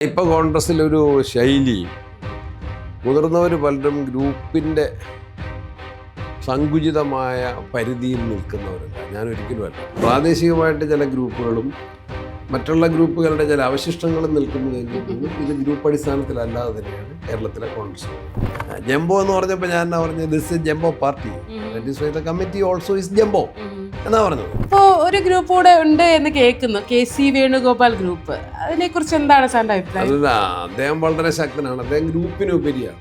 ഇപ്പോൾ കോൺഗ്രസ്സിലൊരു ശൈലി, മുതിർന്നവർ പലരും ഗ്രൂപ്പിൻ്റെ സങ്കുചിതമായ പരിധിയിൽ നിൽക്കുന്നവരല്ല. ഞാൻ ഒരിക്കലുമല്ല. പ്രാദേശികമായിട്ട് ചില ഗ്രൂപ്പുകളും മറ്റുള്ള ഗ്രൂപ്പുകളുടെ ചില അവശിഷ്ടങ്ങളും നിൽക്കുന്നതെങ്കിലും ഇത് ഗ്രൂപ്പ് അടിസ്ഥാനത്തിലല്ലാതെ തന്നെയാണ് കേരളത്തിലെ കോൺഗ്രസ്. ജംബോ എന്ന് പറഞ്ഞപ്പോൾ ഞാൻ എന്നാ പറഞ്ഞത്, this is jumbo party, that is why the committee also is jumbo എന്നാ പറഞ്ഞത്. ഇപ്പോൾ ഒരു ഗ്രൂപ്പ് കൂടെ ഉണ്ട് എന്ന് കേൾക്കുന്നു, KC വേണുഗോപാൽ ഗ്രൂപ്പ്. അതിനെ കുറിച്ച് എന്താണ് സാറിന്റെ അഭിപ്രായം? അല്ല, അദ്ദേഹം വളരെ ശക്തനാണ്. അദ്ദേഹം ഗ്രൂപ്പിനുപരിയാണ്.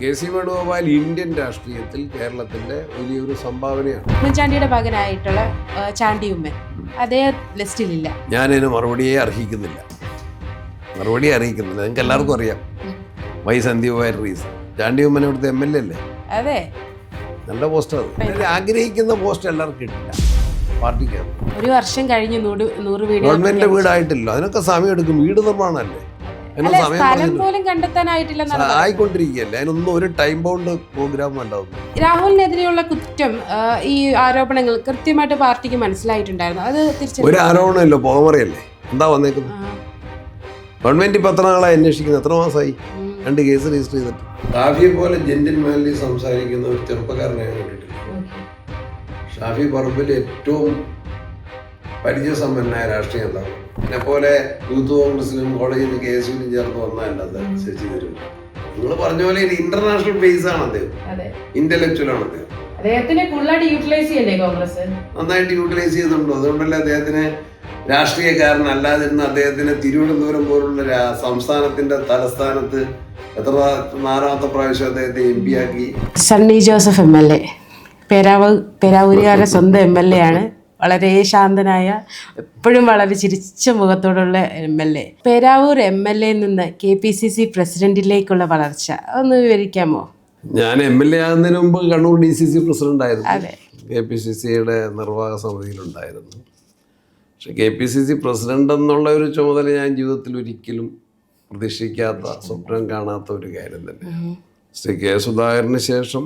KC വേണുഗോപാൽ ഇന്ത്യൻ രാഷ്ട്രീയത്തിൽ കേരളത്തിന്റെ വലിയൊരു സംഭാവനയാണ്. ഉമ്മൻചാണ്ടിയുടെ മകനായിട്ടുള്ള ചാണ്ടി ഉമ്മൻ അദ്ദേഹം ലിസ്റ്റിലില്ല. ഞാനതിന് മറുപടിയെ അർഹിക്കുന്നില്ല. നിങ്ങൾക്ക് എല്ലാവർക്കും അറിയാം. Why Sandeep Warrier reason. ചാണ്ടി ഉമ്മൻ ഇവിടുത്തെ MLA അല്ലേ? അതെ, നല്ല പോസ്റ്റ്. അത് ആഗ്രഹിക്കുന്ന പോസ്റ്റ് എല്ലാവർക്കും കിട്ടില്ല. പാർട്ടിക്ക് ഒരു വർഷം കഴിഞ്ഞ് 100 വീട് ഗവൺമെന്റ് വീടായിട്ടില്ല. അതിനൊക്കെ സമയം എടുക്കും. വീട് നിർമ്മാണമല്ലേ, സ്ഥലം പോലും കണ്ടെത്താനായിട്ടില്ല, ആയിക്കൊണ്ടിരിക്കുകയല്ലേ. അതിനൊന്നും ഒരു ടൈം ബൗണ്ട് പ്രോഗ്രാം ഉണ്ടാവും. രാഹുലിനെതിരെയുള്ള കുറ്റം, ഈ ആരോപണങ്ങൾ കൃത്യമായിട്ട് പാർട്ടിക്ക് മനസ്സിലായിട്ടുണ്ടായിരുന്നു. അത് ഒരു ആരോപണമല്ലോ, പോകമറിയല്ലേ. എന്താ വന്നേക്കുന്നത്? ഗവൺമെന്റ് ഇപ്പൊ എത്ര നാളായി അന്വേഷിക്കുന്നത്? എത്ര മാസമായി? 2 കേസ് രജിസ്റ്റർ ചെയ്തിട്ട്. ഷാഫിയെ പോലെ ജെന്റിൽമാൻലി സംസാരിക്കുന്ന ഒരു ചെറുപ്പക്കാരനെ ഞാൻ കണ്ടിട്ടില്ല. ഷാഫി പറമ്പിൽ ഏറ്റവും പരിചയസമ്പന്നനായ രാഷ്ട്രീയ നേതാവ്. എന്നെ പോലെ യൂത്ത് കോൺഗ്രസിലും കോളേജിൽ നിന്ന് KSUവിലും ചേർന്ന് വന്നതല്ല ശശി തരൂർ. നിങ്ങൾ പറഞ്ഞ പോലെ ഒരു ഇന്റർനാഷണൽ ബേസ് ആണ് അദ്ദേഹം. ഇന്റലക്ച്വൽ ആണ് അദ്ദേഹം. നന്നായിട്ട് യൂട്ടിലൈസ് ചെയ്തിട്ടുണ്ടോ? അതുകൊണ്ടല്ലേ അദ്ദേഹത്തിന് രാഷ്ട്രീയക്കാരനല്ലാതിരുന്ന അദ്ദേഹത്തിന് തിരുവനന്തപുരം പോലുള്ള സംസ്ഥാനത്തിന്റെ തലസ്ഥാനത്ത് നാലാമത്തെ പ്രാവശ്യം അദ്ദേഹത്തെ MP ആക്കി. സണ്ണി ജോസഫ് MLA, പേരാവൂരുകാരുടെ സ്വന്തം MLA ആണ്. വളരെ ശാന്തനായ, എപ്പോഴും വളരെ ചിരിച്ച മുഖത്തോടുള്ള MLA. പേരാവൂർ MLA നിന്ന് KPCC പ്രസിഡന്റിലേക്കുള്ള വളർച്ച ഒന്ന് വിവരിക്കാമോ? ഞാൻ MLA ആകുന്നതിന് മുമ്പ് കണ്ണൂർ DCC പ്രസിഡന്റ് ആയിരുന്നു. KPCCയുടെ നിർവാഹക സമിതിയിലുണ്ടായിരുന്നു. പക്ഷെ KPCC പ്രസിഡന്റ് എന്നുള്ള ഒരു ചുമതല ഞാൻ ജീവിതത്തിൽ ഒരിക്കലും പ്രതീക്ഷിക്കാത്ത, സ്വപ്നം കാണാത്ത ഒരു കാര്യം തന്നെ. ശ്രീ K. സുധാകരന് ശേഷം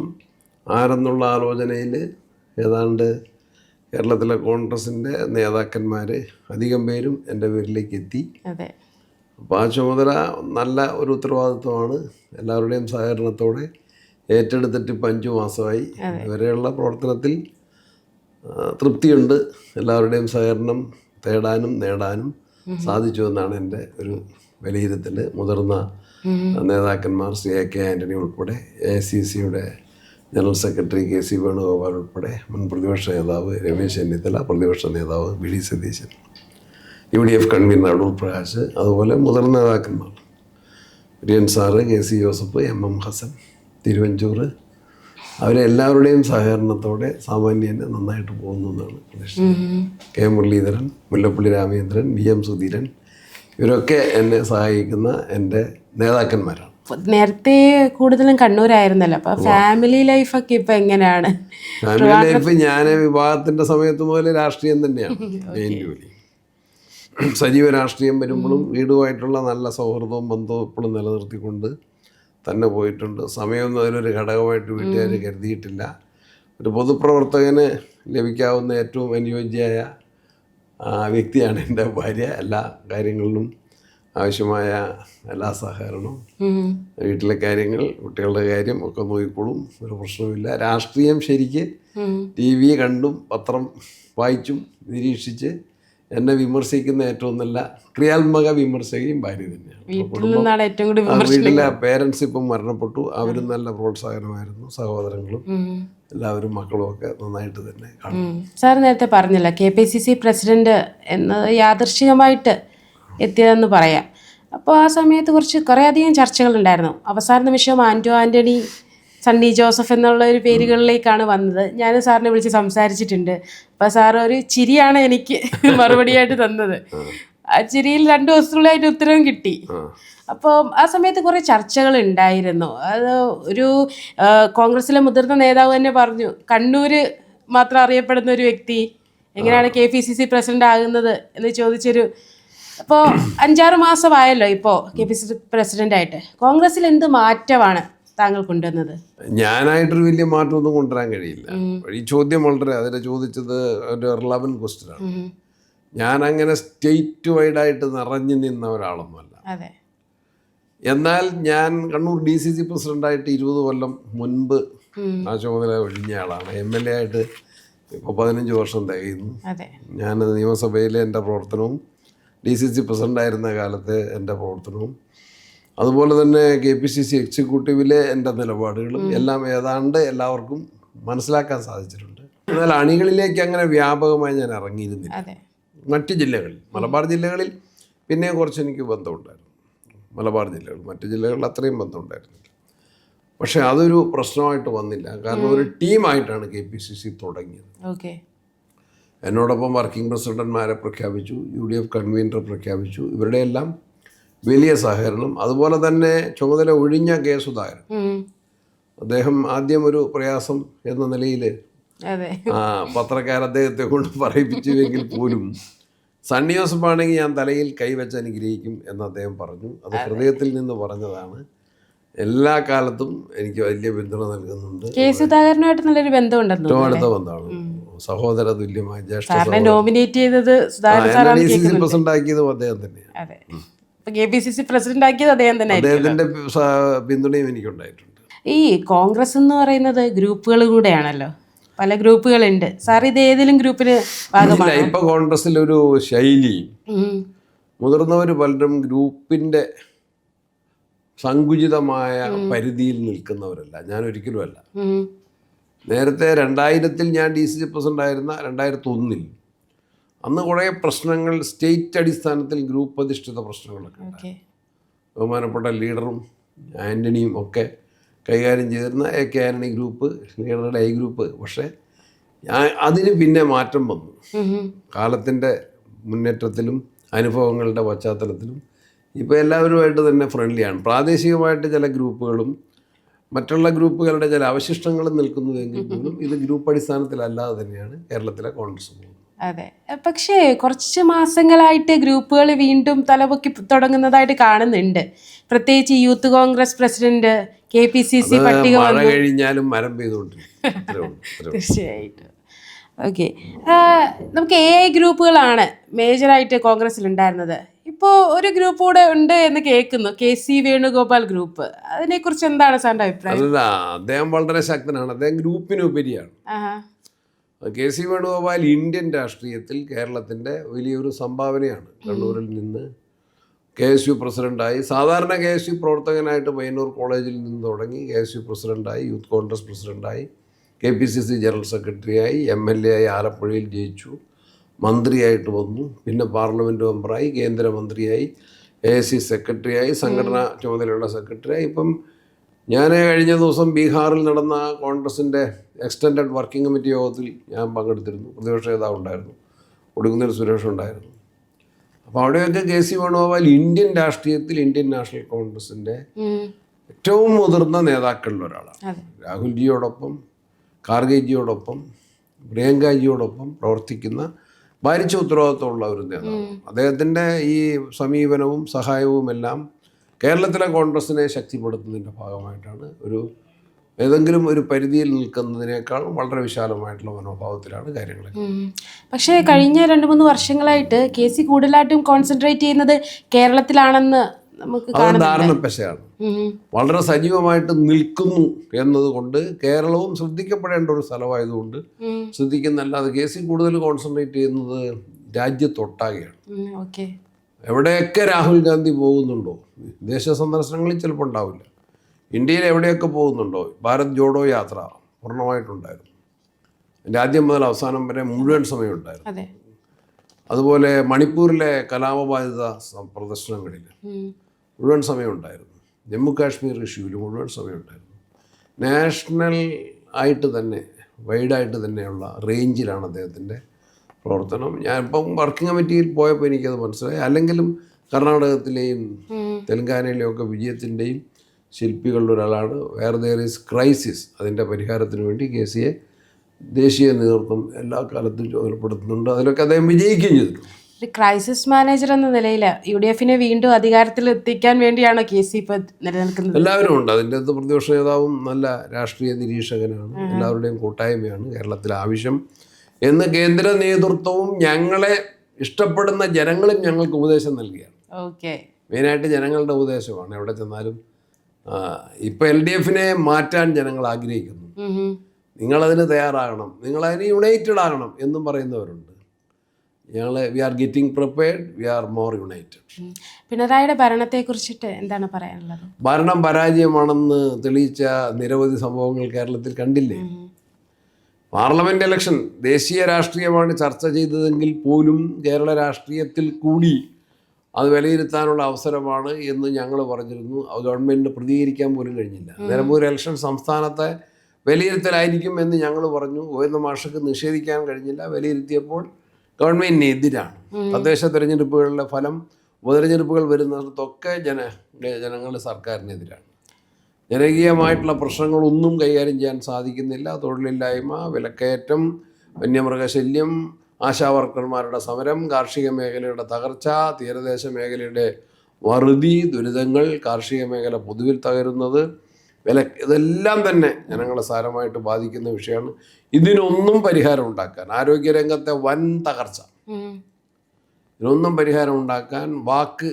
ആരെന്നുള്ള ആലോചനയിൽ ഏതാണ്ട് കേരളത്തിലെ കോൺഗ്രസിൻ്റെ നേതാക്കന്മാർ അധികം പേരും എൻ്റെ പേരിലേക്ക് എത്തി. അപ്പോൾ ആ ചുമതല നല്ല ഒരു ഉത്തരവാദിത്വമാണ്. എല്ലാവരുടെയും സഹകരണത്തോടെ ഏറ്റെടുത്തിട്ട് ഇപ്പം 5 മാസമായി. ഇതുവരെയുള്ള പ്രവർത്തനത്തിൽ തൃപ്തിയുണ്ട്. എല്ലാവരുടെയും സഹകരണം തേടാനും നേടാനും സാധിച്ചു എന്നാണ് എൻ്റെ ഒരു വിലയിരുത്തൽ. മുതിർന്ന നേതാക്കന്മാർ ശ്രീ AK ആൻ്റണി ഉൾപ്പെടെ, AICCയുടെ ജനറൽ സെക്രട്ടറി KC വേണുഗോപാൽ ഉൾപ്പെടെ, മുൻ പ്രതിപക്ഷ നേതാവ് രമേശ് ചെന്നിത്തല, പ്രതിപക്ഷ നേതാവ് VD Satheesan, UDF convener Adoor Prakash, അതുപോലെ മുതിർന്ന നേതാക്കന്മാർ Kurian sir, KC Joseph, MM Hassan, Thiruvanchoor, അവരെല്ലാവരുടെയും സഹകരണത്തോടെ സാമാന്യനെ നന്നായിട്ട് പോകുന്നു എന്നാണ് പ്രതീക്ഷിക്കുന്നത്. K. മുരളീധരൻ, മുല്ലപ്പള്ളി രാമചന്ദ്രൻ, VM സുധീരൻ, ഇവരൊക്കെ എന്നെ സഹായിക്കുന്ന എൻ്റെ നേതാക്കന്മാരാണ്. നേരത്തെ കൂടുതലും കണ്ണൂരായിരുന്നല്ലോ, അപ്പൊ ഫാമിലി ലൈഫൊക്കെ ഇപ്പൊ എങ്ങനെയാണ്? ഫാമിലി ലൈഫ് ഞാൻ വിവാഹത്തിന്റെ സമയത്ത് മുതൽ രാഷ്ട്രീയം തന്നെയാണ് മെയിൻ ജോലി. സജീവ രാഷ്ട്രീയം വരുമ്പോഴും വീടുമായിട്ടുള്ള നല്ല സൗഹൃദവും ബന്ധവും എപ്പോഴും നിലനിർത്തിക്കൊണ്ട് തന്നെ പോയിട്ടുണ്ട്. സമയമൊന്നും അതിനൊരു ഘടകമായിട്ട് വീട്ടുകാർ കരുതിയിട്ടില്ല. ഒരു പൊതുപ്രവർത്തകന് ലഭിക്കാവുന്ന ഏറ്റവും അനുയോജ്യമായ വ്യക്തിയാണ് എൻ്റെ ഭാര്യ. എല്ലാ കാര്യങ്ങളിലും ആവശ്യമായ എല്ലാ സഹകരണവും, വീട്ടിലെ കാര്യങ്ങൾ, കുട്ടികളുടെ കാര്യം ഒക്കെ നോക്കിക്കോളും. ഒരു പ്രശ്നവുമില്ല. രാഷ്ട്രീയം ശരിക്ക് TV കണ്ടും പത്രം വായിച്ചും നിരീക്ഷിച്ച് എന്നെ വിമർശിക്കുന്ന ഏറ്റവും നല്ല ക്രിയാത്മക വിമർശകയും ഭാര്യ തന്നെയാണ്. വീട്ടിലെ പേരൻസ് ഇപ്പം മരണപ്പെട്ടു. അവരും നല്ല പ്രോത്സാഹനമായിരുന്നു. സഹോദരങ്ങളും എല്ലാവരും മക്കളും ഒക്കെ നന്നായിട്ട് തന്നെ കാണും. സാർ നേരത്തെ പറഞ്ഞല്ലോ KPCC പ്രസിഡന്റ് എന്നത് യാദൃശ്ചികമായിട്ട് എത്തിയതെന്ന് പറയാം. അപ്പോൾ ആ സമയത്ത് കുറേ അധികം ചർച്ചകളുണ്ടായിരുന്നു. അവസാന നിമിഷം ആൻ്റണി, സണ്ണി ജോസഫ് എന്നുള്ള ഒരു പേരുകളിലേക്കാണ് വന്നത്. ഞാൻ സാറിനെ വിളിച്ച് സംസാരിച്ചിട്ടുണ്ട്. അപ്പോൾ സാർ ഒരു ചിരിയാണ് എനിക്ക് മറുപടിയായിട്ട് തന്നത്. ആ ചിരിയിൽ 2 ദിവസത്തിനുള്ളിലായിട്ട് ഉത്തരവും കിട്ടി. അപ്പോൾ ആ സമയത്ത് കുറേ ചർച്ചകൾ ഉണ്ടായിരുന്നു. അത് ഒരു കോൺഗ്രസിലെ മുതിർന്ന നേതാവ് തന്നെ പറഞ്ഞു, കണ്ണൂർ മാത്രം അറിയപ്പെടുന്ന ഒരു വ്യക്തി എങ്ങനെയാണ് KPCC പ്രസിഡന്റ് ആകുന്നത് എന്ന് ചോദിച്ചൊരു. അപ്പോൾ 5-6 മാസമായല്ലോ ഇപ്പോൾ KPCC പ്രസിഡന്റായിട്ട്. കോൺഗ്രസിൽ എന്ത് മാറ്റമാണ് താങ്കൾ കൊണ്ടുവന്നത്? ഞാനായിട്ടൊരു വലിയ മാറ്റമൊന്നും കൊണ്ടുവരാൻ കഴിയില്ല. ഈ ചോദ്യം വളരെ അതിനെ ചോദിച്ചത് ഒരു റിലവൻറ്റ് ക്വസ്റ്റ്യനാണ്. ഞാനങ്ങനെ സ്റ്റേറ്റ് വൈഡായിട്ട് നിറഞ്ഞു നിന്ന ഒരാളൊന്നുമല്ല. അതെ. എന്നാൽ ഞാൻ കണ്ണൂർ DCC പ്രസിഡൻ്റായിട്ട് 20 കൊല്ലം മുൻപ് ആ ചുമതല ഒഴിഞ്ഞ ആളാണ്. MLA ആയിട്ട് ഇപ്പോൾ 15 വർഷം തികയുന്നു. ഞാൻ നിയമസഭയിലെ എൻ്റെ പ്രവർത്തനവും DCC പ്രസിഡൻ്റായിരുന്ന കാലത്തെ എൻ്റെ പ്രവർത്തനവും അതുപോലെ തന്നെ KPCC എക്സിക്യൂട്ടീവിലെ എൻ്റെ നിലപാടുകളും എല്ലാം ഏതാണ്ട് എല്ലാവർക്കും മനസ്സിലാക്കാൻ സാധിച്ചിട്ടുണ്ട്. എന്നാൽ അണികളിലേക്ക് അങ്ങനെ വ്യാപകമായി ഞാൻ ഇറങ്ങിയിരുന്നില്ല. മറ്റ് ജില്ലകളിൽ, മലബാർ ജില്ലകളിൽ പിന്നെ കുറച്ച് എനിക്ക് ബന്ധമുണ്ടായിരുന്നു. മലബാർ ജില്ലകൾ, മറ്റ് ജില്ലകളിൽ അത്രയും ബന്ധമുണ്ടായിരുന്നില്ല. പക്ഷെ അതൊരു പ്രശ്നമായിട്ട് വന്നില്ല. കാരണം ഒരു ടീമായിട്ടാണ് KPCC തുടങ്ങിയത്. എന്നോടൊപ്പം വർക്കിംഗ് പ്രസിഡന്റ്മാരെ പ്രഖ്യാപിച്ചു, UDF കൺവീനർ പ്രഖ്യാപിച്ചു. ഇവരുടെ എല്ലാം വലിയ സഹകരണം. അതുപോലെ തന്നെ ചുമതല ഒഴിഞ്ഞ K. സുധാകരൻ, അദ്ദേഹം ആദ്യം ഒരു പ്രയാസം എന്ന നിലയിൽ പത്രക്കാർ അദ്ദേഹത്തെ കൊണ്ട് പറയിപ്പിച്ചുവെങ്കിൽ പോലും സണ്ണി ജോസഫ് ആണെങ്കിൽ ഞാൻ തലയിൽ കൈവച്ച് അനുഗ്രഹിക്കും എന്ന് അദ്ദേഹം പറഞ്ഞു. അത് ഹൃദയത്തിൽ നിന്ന് പറഞ്ഞതാണ്. എല്ലാ കാലത്തും എനിക്ക് വലിയ പിന്തുണ നൽകുന്നുണ്ട്. K. സുധാകരനുമായിട്ട് നല്ലൊരു ബന്ധമുണ്ടല്ലോ. ഏറ്റവും അടുത്ത ബന്ധമാണ്, സഹോദര തുല്യമായ ജ്യേഷ്ഠ. നോമിനേറ്റ് ചെയ്തത് DCC പ്രസിഡന്റ് ആക്കിയതും അദ്ദേഹം തന്നെയാണ്. KPCC പ്രസിഡന്റ് ആക്കിയത് അദ്ദേഹം തന്നെ. അദ്ദേഹത്തിന്റെ പിന്തുണയും എനിക്കുണ്ടായിട്ടുണ്ട്. ഈ കോൺഗ്രസ് എന്ന് പറയുന്നത് ഗ്രൂപ്പുകൾ കൂടെയാണല്ലോ, പല ഗ്രൂപ്പുകളുണ്ട്. സാർ ഇത് ഏതെങ്കിലും ഗ്രൂപ്പിന് ഭാഗമാണ്? ഇപ്പൊ കോൺഗ്രസിലൊരു ശൈലി, മുതിർന്നവർ പലരും ഗ്രൂപ്പിന്റെ സങ്കുചിതമായ പരിധിയിൽ നിൽക്കുന്നവരല്ല. ഞാൻ ഒരിക്കലും അല്ല. നേരത്തെ 2000 ഞാൻ DCC പ്രസിഡന്റ് ആയിരുന്ന 2001 അന്ന് കുറേ പ്രശ്നങ്ങൾ സ്റ്റേറ്റ് അടിസ്ഥാനത്തിൽ ഗ്രൂപ്പ് അധിഷ്ഠിത പ്രശ്നങ്ങളൊക്കെ ഉണ്ടായി. ബഹുമാനപ്പെട്ട ലീഡറും ആൻ്റണിയും ഒക്കെ കൈകാര്യം ചെയ്തിരുന്ന AK ആൻ്റണി ഗ്രൂപ്പ്, ലീഡറുടെ I ഗ്രൂപ്പ്. പക്ഷേ അതിന് പിന്നെ മാറ്റം വന്നു. കാലത്തിൻ്റെ മുന്നേറ്റത്തിലും അനുഭവങ്ങളുടെ പശ്ചാത്തലത്തിലും ഇപ്പോൾ എല്ലാവരുമായിട്ട് തന്നെ ഫ്രണ്ട്ലിയാണ്. പ്രാദേശികമായിട്ട് ചില ഗ്രൂപ്പുകളും മറ്റുള്ള ഗ്രൂപ്പുകളുടെ ചില അവശിഷ്ടങ്ങളും നിൽക്കുന്നുവെങ്കിൽ പോലും ഇത് ഗ്രൂപ്പ് അടിസ്ഥാനത്തിലല്ലാതെ തന്നെയാണ് കേരളത്തിലെ കോൺഗ്രസ് പോകുന്നത്. അതെ, പക്ഷേ കുറച്ച് മാസങ്ങളായിട്ട് ഗ്രൂപ്പുകൾ വീണ്ടും തലപൊക്കി തുടങ്ങുന്നതായിട്ട് കാണുന്നുണ്ട്. പ്രത്യേകിച്ച് യൂത്ത് കോൺഗ്രസ് പ്രസിഡന്റ്, KPCC പട്ടിക കഴിഞ്ഞാലും മരം പെയ്തുകൊണ്ടിരിക്കും. തീർച്ചയായിട്ടും. ഓക്കെ, നമുക്ക് AI ഗ്രൂപ്പുകളാണ് മേജറായിട്ട് കോൺഗ്രസ്സിൽ ഉണ്ടായിരുന്നത്. ഇപ്പോൾ ഒരു ഗ്രൂപ്പ് കൂടെ ഉണ്ട് എന്ന് കേൾക്കുന്നു, KC വേണുഗോപാൽ ഗ്രൂപ്പ്. അതിനെക്കുറിച്ച് എന്താണ് സാറിൻ്റെ അഭിപ്രായം? അല്ല, അദ്ദേഹം വളരെ ശക്തനാണ്. അദ്ദേഹം ഗ്രൂപ്പിനുപരിയാണ്. KC വേണുഗോപാൽ ഇന്ത്യൻ രാഷ്ട്രീയത്തിൽ കേരളത്തിൻ്റെ വലിയൊരു സംഭാവനയാണ്. കണ്ണൂരിൽ നിന്ന് KSU പ്രസിഡൻ്റായി, സാധാരണ KSU പ്രവർത്തകനായിട്ട് പയ്യന്നൂർ കോളേജിൽ നിന്ന് തുടങ്ങി KSU പ്രസിഡൻ്റായി, യൂത്ത് കോൺഗ്രസ് പ്രസിഡൻ്റായി, KPCC ജനറൽ സെക്രട്ടറിയായി, MLA ആയി ആലപ്പുഴയിൽ ജയിച്ചു, മന്ത്രിയായിട്ട് വന്നു, പിന്നെ പാർലമെൻറ്റ് മെമ്പറായി, കേന്ദ്രമന്ത്രിയായി, AIC സെക്രട്ടറിയായി, സംഘടനാ ചുമതലയുള്ള സെക്രട്ടറിയായി. ഇപ്പം ഞാൻ കഴിഞ്ഞ ദിവസം ബീഹാറിൽ നടന്ന കോൺഗ്രസിൻ്റെ എക്സ്റ്റൻഡഡ് വർക്കിംഗ് കമ്മിറ്റി യോഗത്തിൽ ഞാൻ പങ്കെടുത്തിരുന്നു. പ്രതിപക്ഷ നേതാവ് ഉണ്ടായിരുന്നു, ഒടുങ്ങുന്നൊരു സുരേഷ് ഉണ്ടായിരുന്നു. അപ്പോൾ അവിടെയൊക്കെ KC വേണുഗോപാൽ ഇന്ത്യൻ രാഷ്ട്രീയത്തിൽ ഇന്ത്യൻ നാഷണൽ കോൺഗ്രസിൻ്റെ ഏറ്റവും മുതിർന്ന നേതാക്കളിൽ ഒരാളാണ്. രാഹുൽജിയോടൊപ്പം, ഖാർഗെജിയോടൊപ്പം, പ്രിയങ്കാജിയോടൊപ്പം പ്രവർത്തിക്കുന്ന ഭാരിച്ച ഉത്തരവാദിത്വമുള്ള ഒരു നേതാവ്. അദ്ദേഹത്തിൻ്റെ ഈ സമീപനവും സഹായവും എല്ലാം കേരളത്തിലെ കോൺഗ്രസിനെ ശക്തിപ്പെടുത്തുന്നതിൻ്റെ ഭാഗമായിട്ടാണ്. ഏതെങ്കിലും ഒരു പരിധിയിൽ നിൽക്കുന്നതിനേക്കാൾ വളരെ വിശാലമായിട്ടുള്ള മനോഭാവത്തിലാണ് കാര്യങ്ങൾ. പക്ഷേ കഴിഞ്ഞ 2-3 വർഷങ്ങളായിട്ട് KC കൂടുതലായിട്ടും കോൺസെൻട്രേറ്റ് ചെയ്യുന്നത് കേരളത്തിലാണെന്ന് നമുക്ക് ധാരണപ്പശയാണ്. വളരെ സജീവമായിട്ട് നിൽക്കുന്നു എന്നതുകൊണ്ട് കേരളവും ശ്രദ്ധിക്കപ്പെടേണ്ട ഒരു സ്ഥലമായതുകൊണ്ട് ശ്രദ്ധിക്കുന്നല്ലാതെ KC കൂടുതൽ കോൺസെൻട്രേറ്റ് ചെയ്യുന്നത് രാജ്യത്തൊട്ടാകെയാണ്. എവിടെയൊക്കെ രാഹുൽ ഗാന്ധി പോകുന്നുണ്ടോ, വിദേശ സന്ദർശനങ്ങളിൽ ചിലപ്പോൾ ഉണ്ടാവില്ല, ഇന്ത്യയിൽ എവിടെയൊക്കെ പോകുന്നുണ്ടോ, ഭാരത് ജോഡോ യാത്ര പൂർണ്ണമായിട്ടുണ്ടായിരുന്നു. എൻ്റെ ആദ്യം മുതൽ അവസാനം വരെ മുഴുവൻ സമയം ഉണ്ടായിരുന്നു. അതുപോലെ മണിപ്പൂരിലെ കലാപബാധിത പ്രദർശനങ്ങളിൽ മുഴുവൻ സമയം ഉണ്ടായിരുന്നു. ജമ്മു കാശ്മീർ ഇഷ്യൂവിൽ മുഴുവൻ സമയം ഉണ്ടായിരുന്നു. നാഷണൽ ആയിട്ട് തന്നെ, വൈഡായിട്ട് തന്നെയുള്ള റേഞ്ചിലാണ് അദ്ദേഹത്തിൻ്റെ പ്രവർത്തനം. ഞാനിപ്പം വർക്കിംഗ് കമ്മിറ്റിയിൽ പോയപ്പോൾ എനിക്കത് മനസ്സിലായി. അല്ലെങ്കിലും കർണാടകത്തിലെയും തെലങ്കാനയിലെയും ഒക്കെ വിജയത്തിൻ്റെയും ശില്പികളിൽ ഒരാളാണ്. വേറെ ദെയർ ഈസ് ക്രൈസിസ്, അതിൻ്റെ പരിഹാരത്തിന് വേണ്ടി KCയെ ദേശീയ നേതൃത്വം എല്ലാ കാലത്തും ചുമതലപ്പെടുത്തുന്നുണ്ട്. അതിലൊക്കെ അദ്ദേഹം വിജയിക്കുകയും ചെയ്തിട്ടുണ്ട്. ഒരു ക്രൈസിസ് മാനേജർ എന്ന നിലയിൽ UDFനെ വീണ്ടും അധികാരത്തിൽ എത്തിക്കാൻ വേണ്ടിയാണോ KC ഇപ്പോൾ നിലനിൽക്കുന്നത്? എല്ലാവരും ഉണ്ട്. അതിൻ്റെ അകത്ത് പ്രതിപക്ഷ നേതാവും നല്ല രാഷ്ട്രീയ നിരീക്ഷകനാണ്. എല്ലാവരുടെയും കൂട്ടായ്മയാണ് കേരളത്തിലെ ആവശ്യം എന്ന് കേന്ദ്ര നേതൃത്വവും ഞങ്ങളെ ഇഷ്ടപ്പെടുന്ന ജനങ്ങളും ഞങ്ങൾക്ക് ഉപദേശം നൽകുകയാണ്. ഓക്കെ. മെയിനായിട്ട് ജനങ്ങളുടെ ഉപദേശമാണ് എവിടെ ചെന്നാലും. ഇപ്പോൾ LDF മാറ്റാൻ ജനങ്ങൾ ആഗ്രഹിക്കുന്നു. നിങ്ങളതിന് തയ്യാറാകണം, നിങ്ങളതിന് യുണൈറ്റഡ് ആകണം എന്നും പറയുന്നവരുണ്ട്. ഞങ്ങൾ we are getting prepared, we are more united. പിണറായിയുടെ ഭരണത്തെക്കുറിച്ചിട്ട് എന്താണ് പറയാനുള്ളത്? ഭരണം പരാജയമാണെന്ന് തെളിയിച്ച നിരവധി സംഭവങ്ങൾ കേരളത്തിൽ കണ്ടില്ലേ? പാർലമെന്റ് ഇലക്ഷൻ ദേശീയ രാഷ്ട്രീയമാണ് ചർച്ച ചെയ്തതെങ്കിൽ പോലും കേരള രാഷ്ട്രീയത്തിൽ കൂടി അത് വിലയിരുത്താനുള്ള അവസരമാണ് എന്ന് ഞങ്ങൾ പറഞ്ഞിരുന്നു. അത് ഗവൺമെൻറ്റിന് പ്രതികരിക്കാൻ പോലും കഴിഞ്ഞില്ല. നിലമ്പൂർ ഇലക്ഷൻ സംസ്ഥാനത്തെ വിലയിരുത്തലായിരിക്കും എന്ന് ഞങ്ങൾ പറഞ്ഞു. ഗോവിന്ദ മാഷക്ക് നിഷേധിക്കാൻ കഴിഞ്ഞില്ല. വിലയിരുത്തിയപ്പോൾ ഗവൺമെൻറ്റിന് എതിരാണ്. തദ്ദേശ തെരഞ്ഞെടുപ്പുകളുടെ ഫലം, ഉപതെരഞ്ഞെടുപ്പുകൾ വരുന്നിടത്തൊക്കെ ജനങ്ങൾ സർക്കാരിനെതിരാണ്. ജനകീയമായിട്ടുള്ള പ്രശ്നങ്ങളൊന്നും കൈകാര്യം ചെയ്യാൻ സാധിക്കുന്നില്ല. തൊഴിലില്ലായ്മ, വിലക്കയറ്റം, വന്യമൃഗശല്യം, ആശാവർക്കർമാരുടെ സമരം, കാർഷിക മേഖലയുടെ തകർച്ച, തീരദേശ മേഖലയുടെ വറുതി, ദുരിതങ്ങൾ, കാർഷിക മേഖല പൊതുവിൽ തകരുന്നത്, ഇതെല്ലാം തന്നെ ജനങ്ങളെ സാരമായിട്ട് ബാധിക്കുന്ന വിഷയമാണ്. ഇതിനൊന്നും പരിഹാരം ഉണ്ടാക്കാൻ, ആരോഗ്യരംഗത്തെ വൻ തകർച്ച, ഇതിനൊന്നും പരിഹാരം ഉണ്ടാക്കാൻ വാക്ക്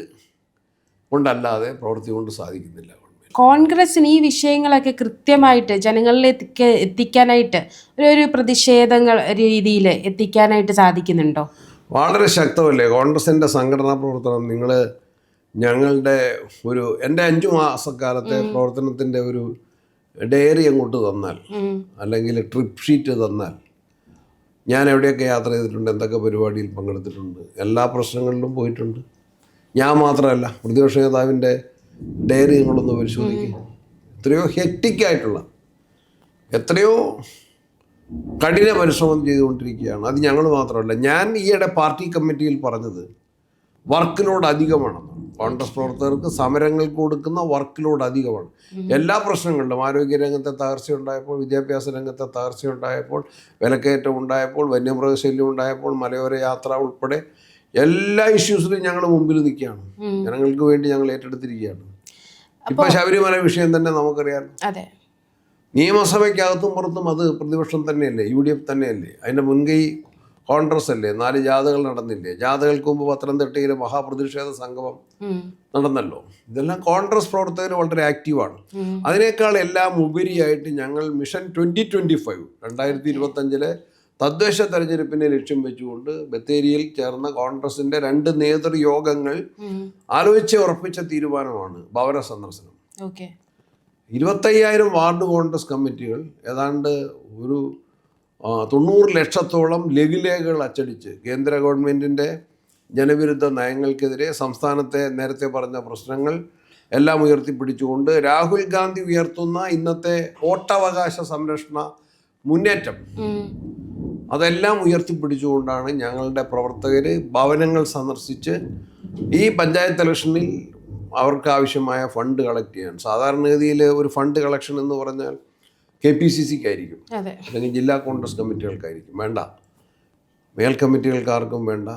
കൊണ്ടല്ലാതെ പ്രവൃത്തി കൊണ്ട് സാധിക്കുന്നില്ല. കോൺഗ്രസിന് ഈ വിഷയങ്ങളൊക്കെ കൃത്യമായിട്ട് ജനങ്ങളിലേക്ക് എത്തിക്കാനായിട്ട് ഒരു പ്രതിഷേധങ്ങൾ രീതിയിൽ എത്തിക്കാനായിട്ട് സാധിക്കുന്നുണ്ടോ? വളരെ ശക്തമല്ലേ കോൺഗ്രസിൻ്റെ സംഘടനാ പ്രവർത്തനം. നിങ്ങൾ ഞങ്ങളുടെ എൻ്റെ 5 മാസക്കാലത്തെ പ്രവർത്തനത്തിൻ്റെ ഒരു ഡയറി അങ്ങോട്ട് തന്നാൽ, അല്ലെങ്കിൽ ട്രിപ്പ് ഷീറ്റ് തന്നാൽ, ഞാൻ എവിടെയൊക്കെ യാത്ര ചെയ്തിട്ടുണ്ട്, എന്തൊക്കെ പരിപാടിയിൽ പങ്കെടുത്തിട്ടുണ്ട്, എല്ലാ പ്രശ്നങ്ങളിലും പോയിട്ടുണ്ട്. ഞാൻ മാത്രമല്ല, പ്രതിപക്ഷ നേതാവിൻ്റെ ഡയറി നിങ്ങളൊന്ന് പരിശോധിക്കുക. എത്രയോ ഹെക്റ്റിക്കായിട്ടുള്ള, എത്രയോ കഠിന പരിശ്രമം ചെയ്തുകൊണ്ടിരിക്കുകയാണ്. അത് ഞങ്ങൾ മാത്രമല്ല. ഞാൻ ഈയിടെ പാർട്ടി കമ്മിറ്റിയിൽ പറഞ്ഞത് വർക്ക് ലോഡ് അധികമാണെന്നാണ്. കോൺഗ്രസ് പ്രവർത്തകർക്ക് സമരങ്ങൾക്ക് കൊടുക്കുന്ന വർക്ക് ലോഡ് അധികമാണ്. എല്ലാ പ്രശ്നങ്ങളിലും, ആരോഗ്യരംഗത്തെ തകർച്ചയുണ്ടായപ്പോൾ, വിദ്യാഭ്യാസ രംഗത്തെ തകർച്ചയുണ്ടായപ്പോൾ, വിലക്കയറ്റം ഉണ്ടായപ്പോൾ, വന്യമൃഗശല്യം ഉണ്ടായപ്പോൾ, മലയോര യാത്ര ഉൾപ്പെടെ എല്ലാ ഇഷ്യൂസിലും ഞങ്ങൾ മുമ്പിൽ നിൽക്കുകയാണ്. ജനങ്ങൾക്ക് വേണ്ടി ഞങ്ങൾ ഏറ്റെടുത്തിരിക്കുകയാണ്. ഇപ്പൊ ശബരിമല വിഷയം തന്നെ നമുക്കറിയാം. നിയമസഭയ്ക്കകത്തും പുറത്തും അത് പ്രതിപക്ഷം തന്നെയല്ലേ, UDF തന്നെയല്ലേ, അതിൻ്റെ മുൻകൈ കോൺഗ്രസ് അല്ലേ. 4 ജാഥകൾ നടന്നില്ലേ? ജാഥകൾക്ക് മുമ്പ് പത്തനംതിട്ടയിൽ മഹാപ്രതിഷേധ സംഗമം നടന്നല്ലോ. ഇതെല്ലാം കോൺഗ്രസ് പ്രവർത്തകർ വളരെ ആക്റ്റീവാണ്. അതിനേക്കാൾ എല്ലാം ഉപരിയായിട്ട് ഞങ്ങൾ മിഷൻ 2025 2025 തദ്ദേശ തെരഞ്ഞെടുപ്പിനെ ലക്ഷ്യം വെച്ചുകൊണ്ട് ബത്തേരിയിൽ ചേർന്ന കോൺഗ്രസിന്റെ 2 നേതൃയോഗങ്ങൾ ആലോചിച്ച് ഉറപ്പിച്ച തീരുമാനമാണ് ഭവന സന്ദർശനം. 25,000 വാർഡ് കോൺഗ്രസ് കമ്മിറ്റികൾ ഏതാണ്ട് ഒരു 90 ലക്ഷത്തോളം ലഘുലേഖകൾ അച്ചടിച്ച് കേന്ദ്ര ഗവൺമെൻറ്റിൻ്റെ ജനവിരുദ്ധ നയങ്ങൾക്കെതിരെ, സംസ്ഥാനത്തെ നേരത്തെ പറഞ്ഞ പ്രശ്നങ്ങൾ എല്ലാം ഉയർത്തിപ്പിടിച്ചുകൊണ്ട് രാഹുൽ ഗാന്ധി ഉയർത്തുന്ന ഇന്നത്തെ വോട്ടവകാശ സംരക്ഷണ മുന്നേറ്റം അതെല്ലാം ഉയർത്തിപ്പിടിച്ചുകൊണ്ടാണ് ഞങ്ങളുടെ പ്രവർത്തകർ ഭവനങ്ങൾ സന്ദർശിച്ച് ഈ പഞ്ചായത്ത് ഇലക്ഷനിൽ അവർക്ക് ആവശ്യമായ ഫണ്ട് കളക്ട് ചെയ്യാൻ. സാധാരണഗതിയിൽ ഒരു ഫണ്ട് കളക്ഷൻ എന്ന് പറഞ്ഞാൽ KPCCക്കായിരിക്കും, അല്ലെങ്കിൽ ജില്ലാ കോൺഗ്രസ് കമ്മിറ്റികൾക്കായിരിക്കും. വേണ്ട, മേൽ കമ്മിറ്റികൾക്കാർക്കും വേണ്ട.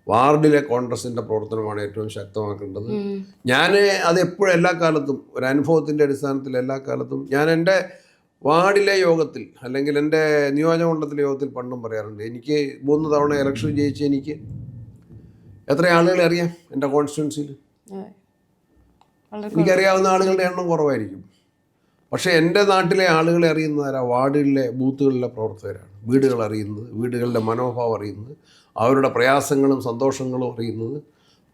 വാർഡിലെ കോൺഗ്രസിൻ്റെ പ്രവർത്തനമാണ് ഏറ്റവും ശക്തമാക്കേണ്ടത്. ഞാൻ അത് എപ്പോഴും എല്ലാ കാലത്തും ഒരു അനുഭവത്തിൻ്റെ അടിസ്ഥാനത്തിൽ എല്ലാ കാലത്തും ഞാൻ എൻ്റെ വാർഡിലെ യോഗത്തിൽ, അല്ലെങ്കിൽ എൻ്റെ നിയോജകമണ്ഡലത്തിലെ യോഗത്തിൽ പണ്ടും പറയാറുണ്ട്, എനിക്ക് 3 തവണ ഇലക്ഷൻ ജയിച്ച് എനിക്ക് എത്ര ആളുകളെ അറിയാം എൻ്റെ കോൺസ്റ്റിറ്റ്യുവൻസിയിൽ? എനിക്കറിയാവുന്ന ആളുകളുടെ എണ്ണം കുറവായിരിക്കും. പക്ഷേ എൻ്റെ നാട്ടിലെ ആളുകളെ അറിയുന്നവരാ വാർഡിലെ ബൂത്തുകളിലെ പ്രവർത്തകരാണ്. വീടുകൾ അറിയുന്നത്, വീടുകളുടെ മനോഭാവം അറിയുന്നത്, അവരുടെ പ്രയാസങ്ങളും സന്തോഷങ്ങളും അറിയുന്നത്.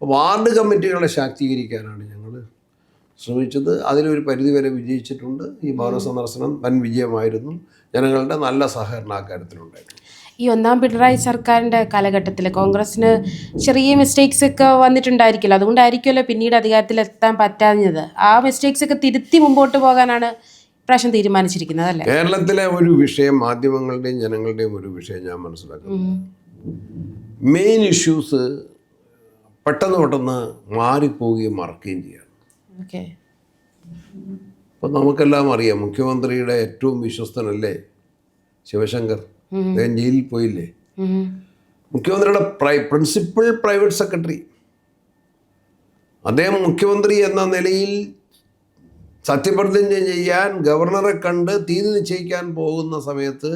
വാർഡ് കമ്മിറ്റികളെ ശാക്തീകരിക്കാനാണ് ഞങ്ങൾ ശ്രമിച്ചത്. അതിലൊരു പരിധിവരെ വിജയിച്ചിട്ടുണ്ട്. ഈ ഭവന സന്ദർശനം വൻ വിജയമായിരുന്നു. ജനങ്ങളുടെ നല്ല സഹകരണം ആ കാര്യത്തിലുണ്ടായിരുന്നു. ഈ 1ാം പിണറായി സർക്കാരിൻ്റെ കാലഘട്ടത്തിൽ കോൺഗ്രസ്സിന് ചെറിയ മിസ്റ്റേക്സ് ഒക്കെ വന്നിട്ടുണ്ടായിരിക്കില്ല. അതുകൊണ്ടായിരിക്കുമല്ലോ പിന്നീട് അധികാരത്തിലെത്താൻ പറ്റാഞ്ഞത്. ആ മിസ്റ്റേക്സ് ഒക്കെ തിരുത്തി മുമ്പോട്ട് പോകാനാണ് ഇപ്രാവശ്യം തീരുമാനിച്ചിരിക്കുന്നത്, അല്ലേ? കേരളത്തിലെ ഒരു വിഷയം, മാധ്യമങ്ങളുടെയും ജനങ്ങളുടെയും ഒരു വിഷയം ഞാൻ മനസ്സിലാക്കുന്നു. മെയിൻ ഇഷ്യൂസ് പെട്ടെന്ന് മാറിപ്പോവുകയും മറക്കുകയും ചെയ്യണം. അപ്പം നമുക്കെല്ലാം അറിയാം, മുഖ്യമന്ത്രിയുടെ ഏറ്റവും വിശ്വസ്തനല്ലേ ശിവശങ്കർ? അദ്ദേഹം ജയിലിൽ പോയില്ലേ? മുഖ്യമന്ത്രിയുടെ പ്രിൻസിപ്പൽ പ്രൈവറ്റ് സെക്രട്ടറി. അദ്ദേഹം മുഖ്യമന്ത്രി എന്ന നിലയിൽ സത്യപ്രതിജ്ഞ ചെയ്യാൻ ഗവർണറെ കണ്ട് തീയതി നിശ്ചയിക്കാൻ പോകുന്ന സമയത്ത്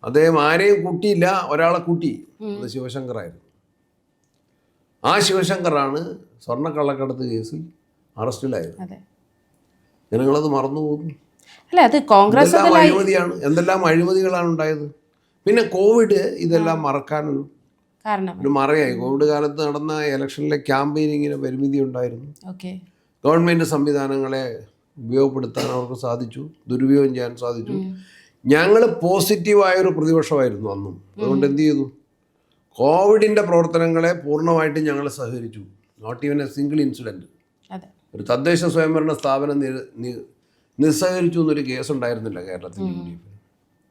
അദ്ദേഹം ആരെയും കൂട്ടിയില്ല, ഒരാളെ കൂട്ടി. അത് ശിവശങ്കറായിരുന്നു. ആ ശിവശങ്കറാണ് സ്വർണ്ണക്കള്ളക്കടത്ത് കേസിൽ അറസ്റ്റിലായത്. അതെ. ജനങ്ങളത് മറന്നു പോകുന്നു. അല്ല, അത് കോൺഗ്രസ് എന്തെല്ലാം അഴിമതിയാണ്, എന്തെല്ലാം അഴിമതികളാണ് ഉണ്ടായത്. പിന്നെ കോവിഡ് ഇതെല്ലാം മറക്കാനൊരു കാരണം മറയായി. കോവിഡ് കാലത്ത് നടന്ന ഇലക്ഷനിലെ ക്യാമ്പയിനിങ്ങിന് പരിമിതി ഉണ്ടായിരുന്നു. ഓക്കെ. ഗവൺമെൻറ് സംവിധാനങ്ങളെ ഉപയോഗപ്പെടുത്താൻ അവർക്ക് സാധിച്ചു, ദുരുപയോഗം ചെയ്യാൻ സാധിച്ചു. ഞങ്ങൾ പോസിറ്റീവായൊരു പ്രതിപക്ഷമായിരുന്നു അന്നും. അതുകൊണ്ട് എന്ത് ചെയ്തു? കോവിഡിൻ്റെ പ്രവർത്തനങ്ങളെ പൂർണ്ണമായിട്ടും ഞങ്ങൾ സഹകരിച്ചു. Not even a single incident. ഒരു തദ്ദേശ സ്വയംഭരണ സ്ഥാപനം നിസ്സഹകരിച്ചു എന്നൊരു കേസുണ്ടായിരുന്നില്ല കേരളത്തിൽ